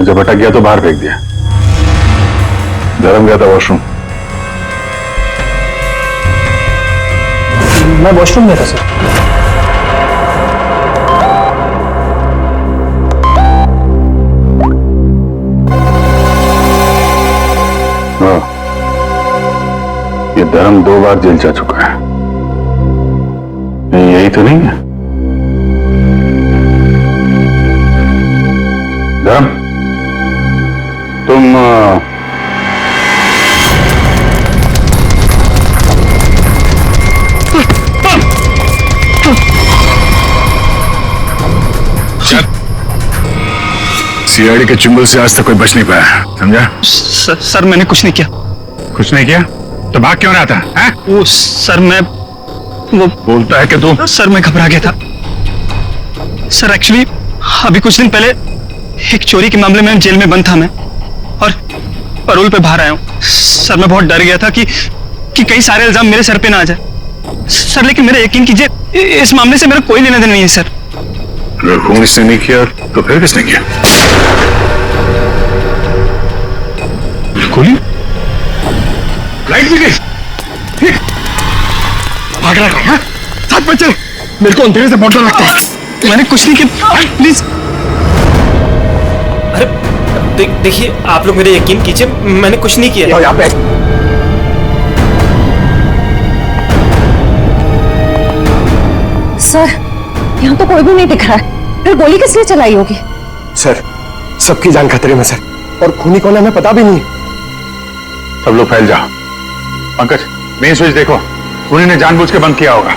Speaker 9: जब अटक गया तो बाहर फेंक दिया। धर्म गया था वॉशरूम।
Speaker 14: मैं वॉशरूम में था सर।
Speaker 9: ये धर्म 2 बार जेल जा चुका है, यही तो नहीं है? धर्म, तुम सीआईडी के चुंगल से आज तक कोई बच नहीं पाया, समझा?
Speaker 14: सर मैंने कुछ नहीं किया।
Speaker 9: कुछ नहीं किया तो भाग क्यों रहा था? है?
Speaker 14: वो सर मैं वो
Speaker 9: बोलता है कि तू।
Speaker 14: सर मैं घबरा गया था सर। एक्चुअली अभी कुछ दिन पहले एक चोरी के मामले में जेल में बंद था मैं, और पैरोल पे बाहर आया हूँ। सर मैं बहुत डर गया था कि कई सारे इल्जाम मेरे सर पे ना आ जाए सर, लेकिन मेरा यकीन कीजिए इस मामले से मेरा कोई लेना देना नहीं है सर।
Speaker 9: अगर खून इसने नहीं किया तो फिर किसने किया? गोली? लाइट भी गई? भाग रहा है? साथ बच्चे, मेरे को अंधेरे से बहुत डर लगता है।
Speaker 14: मैंने कुछ नहीं किया, प्लीज।
Speaker 16: अरे देखिए, आप लोग मेरे यकीन कीजिए, मैंने कुछ नहीं किया।
Speaker 6: यहाँ पे
Speaker 15: सर, यहाँ तो कोई भी नहीं दिख रहा है, फिर गोली किसने चलाई होगी?
Speaker 6: सर, सबकी जान खतरे में सर, और खूनी कौन है हमें पता भी नहीं।
Speaker 9: सब लोग फैल जाओ। पंकज, मेन स्विच देखो, खूनी ने जानबूझ के बंद किया होगा।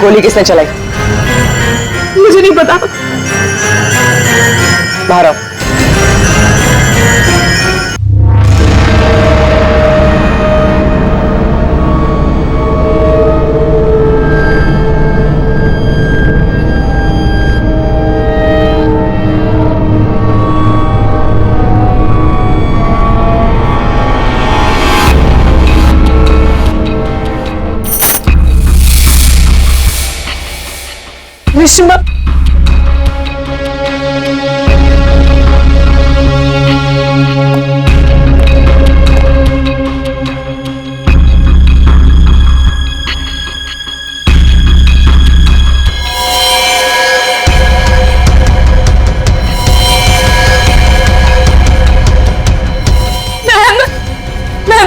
Speaker 6: गोली किसने चलाई?
Speaker 12: मुझे नहीं पता।
Speaker 6: बाहर आओ।
Speaker 12: विश्वा,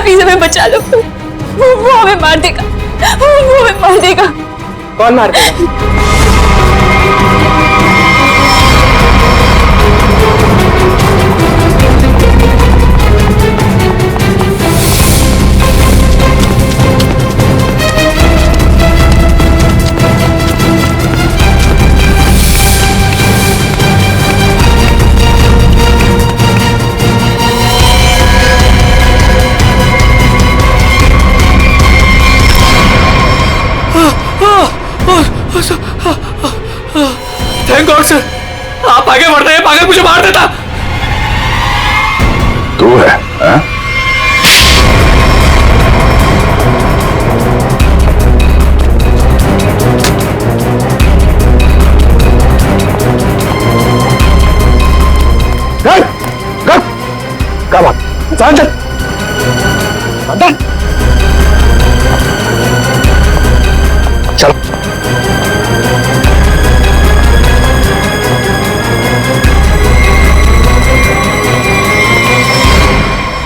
Speaker 8: प्लीज हमें बचा लो। वो हमें मार देगा, वो हमें मार देगा।
Speaker 6: कौन मार देगा?
Speaker 16: थैंक गॉड सर, आप आगे बढ़ रहे हैं, पागल मुझे मार देता।
Speaker 7: तू है हा?
Speaker 3: क्या बात? चल चलो।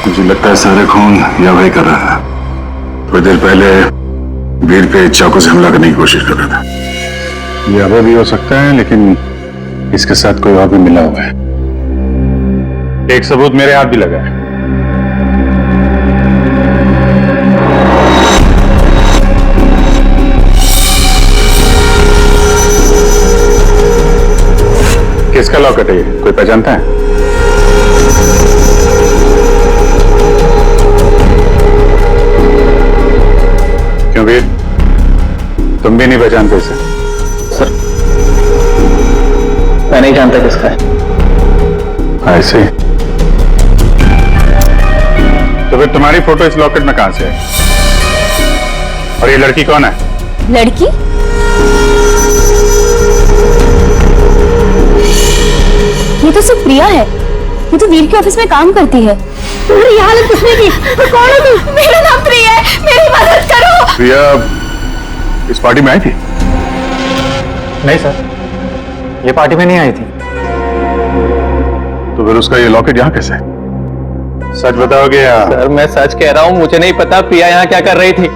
Speaker 7: मुझे लगता है सारा खून या वही कर रहा था। थोड़ी देर पहले वीर पे चाकू से हमला करने की कोशिश कर रहा था। ये अभय भी हो सकता है, लेकिन इसके साथ कोई और भी मिला हुआ है। एक सबूत मेरे हाथ भी लगा है। किसका लॉकेट है ये? कोई पहचानता है? क्यों वीर, तुम भी नहीं पहचानते इसे?
Speaker 6: सर, मैं नहीं जानता किसका है।
Speaker 7: ऐसे? तो फिर तुम्हारी फोटो इस लॉकेट में कहां से है? और ये लड़की कौन है?
Speaker 15: लड़की? ये तो सिर्फ प्रिया है। ये तो वीर के ऑफिस में काम करती है।
Speaker 8: तुम्हारी ये हालत किसने की? कौन हो तुम? मेरा नाम प्रिया है, मेरी मदद करो।
Speaker 7: प्रिया इस पार्टी में आई थी?
Speaker 10: नहीं सर, ये पार्टी में नहीं आई थी।
Speaker 7: तो फिर उसका ये लॉकेट यहाँ कैसे? सच बताओगे या?
Speaker 6: सर मैं सच कह रहा हूँ, मुझे नहीं पता प्रिया यहाँ क्या कर रही थी।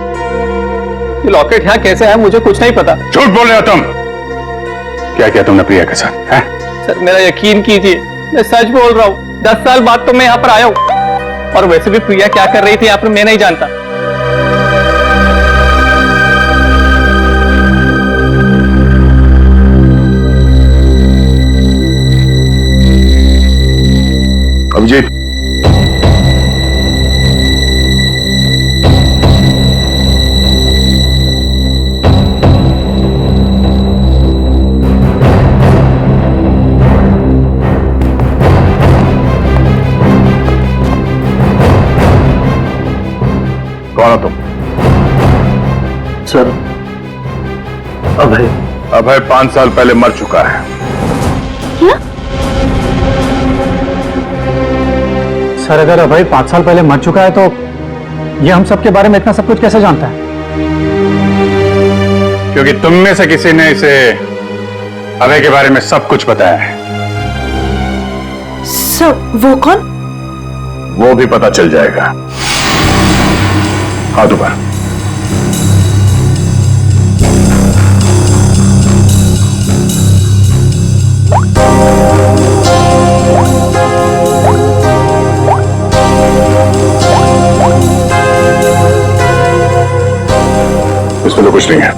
Speaker 6: ये लॉकेट यहाँ कैसे है मुझे कुछ नहीं पता।
Speaker 7: झूठ बोल रहे हो तुम। क्या किया तुमने प्रिया के साथ? है?
Speaker 6: सर मेरा यकीन कीजिए, मैं सच बोल रहा हूँ। 10 साल बाद तो मैं यहाँ पर आया हूँ, और वैसे भी प्रिया क्या कर रही थी यहाँ पर मैं नहीं जानता।
Speaker 7: अभिजीत, कौन हो तुम?
Speaker 3: सर, अभय।
Speaker 7: अभय 5 साल पहले मर चुका है।
Speaker 15: क्या?
Speaker 10: सर अगर अभय 5 साल पहले मर चुका है तो ये हम सब के बारे में इतना सब कुछ कैसे जानता है?
Speaker 7: क्योंकि तुम में से किसी ने इसे अभय के बारे में सब कुछ बताया है।
Speaker 8: सर वो कौन?
Speaker 7: वो भी पता चल जाएगा। हाथ ऊपर। इसमें तो कुछ नहीं है।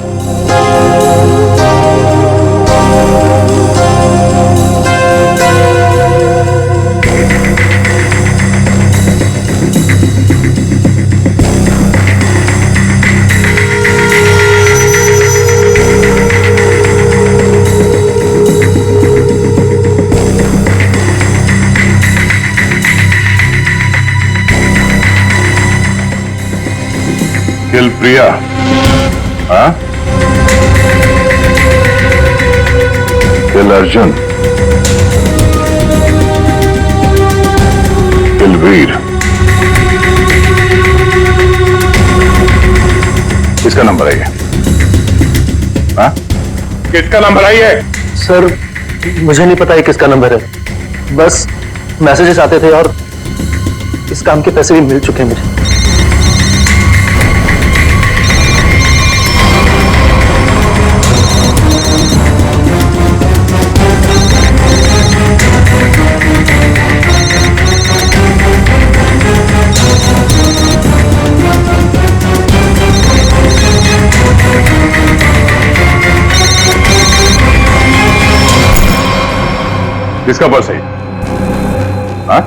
Speaker 7: किल प्रिया? हाँ? किल अर्जुन? किल वीर? किसका नंबर है ये? हाँ? किसका नंबर है ये?
Speaker 6: सर मुझे नहीं पता ये किसका नंबर है, बस मैसेजेस आते थे और इस काम के पैसे भी मिल चुके हैं मुझे।
Speaker 7: किसका पर्स है? हाँ?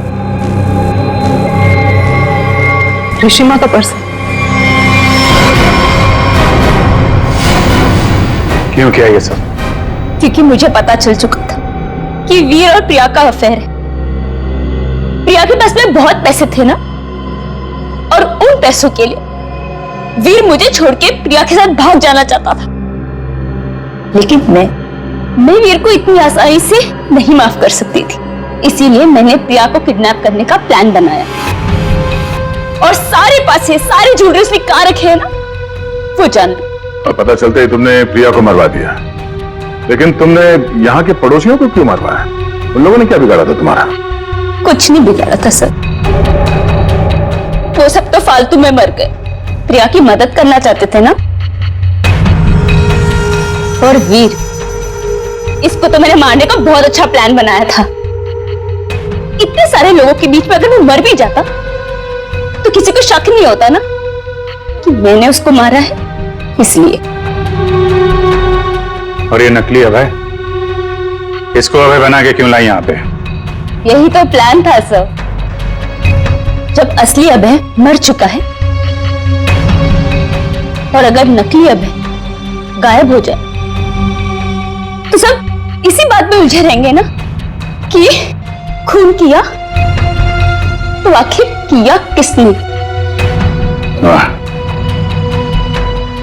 Speaker 12: ऋषिमा का पर्स।
Speaker 7: क्यों किया ये सब?
Speaker 15: क्योंकि मुझे पता चल चुका था कि वीर और प्रिया का अफेयर है। प्रिया के पास में बहुत पैसे थे ना, और उन पैसों के लिए वीर मुझे छोड़ के प्रिया के साथ भाग जाना चाहता था। लेकिन मैं वीर को इतनी आसानी से नहीं माफ कर सकती थी, इसीलिए मैंने प्रिया को किडनैप करने का प्लान बनाया और सारे पैसे, सारे ज्वेलरी उसने कहां रखे हैं ना, वो जान लो।
Speaker 7: और पता चलते ही तुमने प्रिया को मरवा दिया, लेकिन तुमने यहाँ के पड़ोसियों को क्यों मरवाया? उन लोगों ने क्या बिगाड़ा था तुम्हारा?
Speaker 15: कुछ नहीं बिगाड़ा था सर, वो सब तो फालतू में मर गए। प्रिया की मदद करना चाहते थे ना। और वीर, इसको तो मैंने मारने का बहुत अच्छा प्लान बनाया था। इतने सारे लोगों के बीच में अगर वो मर भी जाता तो किसी को शक नहीं होता ना कि मैंने उसको मारा है, इसलिए।
Speaker 7: और ये नकली अभय, इसको अभय बना के क्यों लाई यहाँ पे?
Speaker 15: यही तो प्लान था सर। जब असली अभय मर चुका है और अगर नकली अभय गायब हो जाए तो सब इसी बात में उलझे रहेंगे ना कि खून किया तो आखिर किया किसने?
Speaker 7: वाह,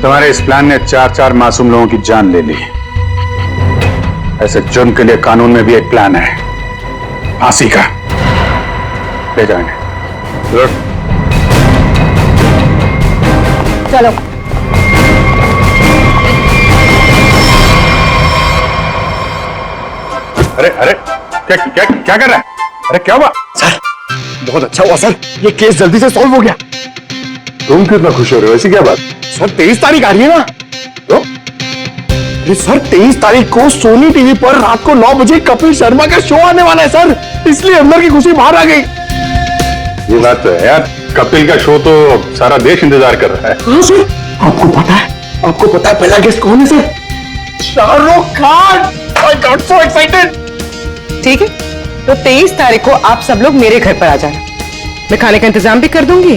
Speaker 7: तुम्हारे इस प्लान ने 4 मासूम लोगों की जान ले ली। ऐसे जुर्म के लिए कानून में भी एक प्लान है, फांसी का। ले जाएंगे।
Speaker 15: चलो।
Speaker 7: अरे अरे, क्या क्या क्या कर रहा है? अरे क्या हुआ?
Speaker 11: सर बहुत अच्छा हुआ सर, ये केस जल्दी से सॉल्व हो गया।
Speaker 7: तुम कितना खुश हो रहे हो? ऐसी क्या बात?
Speaker 11: सर 23 तारीख आ रही है ना? तो अरे सर 23 तारीख को सोनी टीवी पर रात को 9 बजे कपिल शर्मा का शो आने वाला है सर, इसलिए अंदर की खुशी बाहर आ गई।
Speaker 7: ये बात तो है यार, कपिल का शो तो सारा देश इंतजार कर रहा है।
Speaker 11: हाँ सर, आपको पता है पहला गेस्ट कौन है sir? Shahrukh Khan. I got so excited।
Speaker 12: ठीक है, तो 23 तारीख को आप सब लोग मेरे घर पर आ जाना। मैं खाने का इंतजाम भी कर दूंगी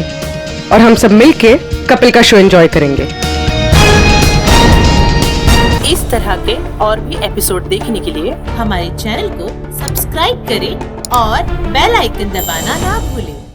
Speaker 12: और हम सब मिलके कपिल का शो एंजॉय करेंगे।
Speaker 18: इस तरह के और भी एपिसोड देखने के लिए हमारे चैनल को सब्सक्राइब करें और बेल आइकन दबाना ना भूलें।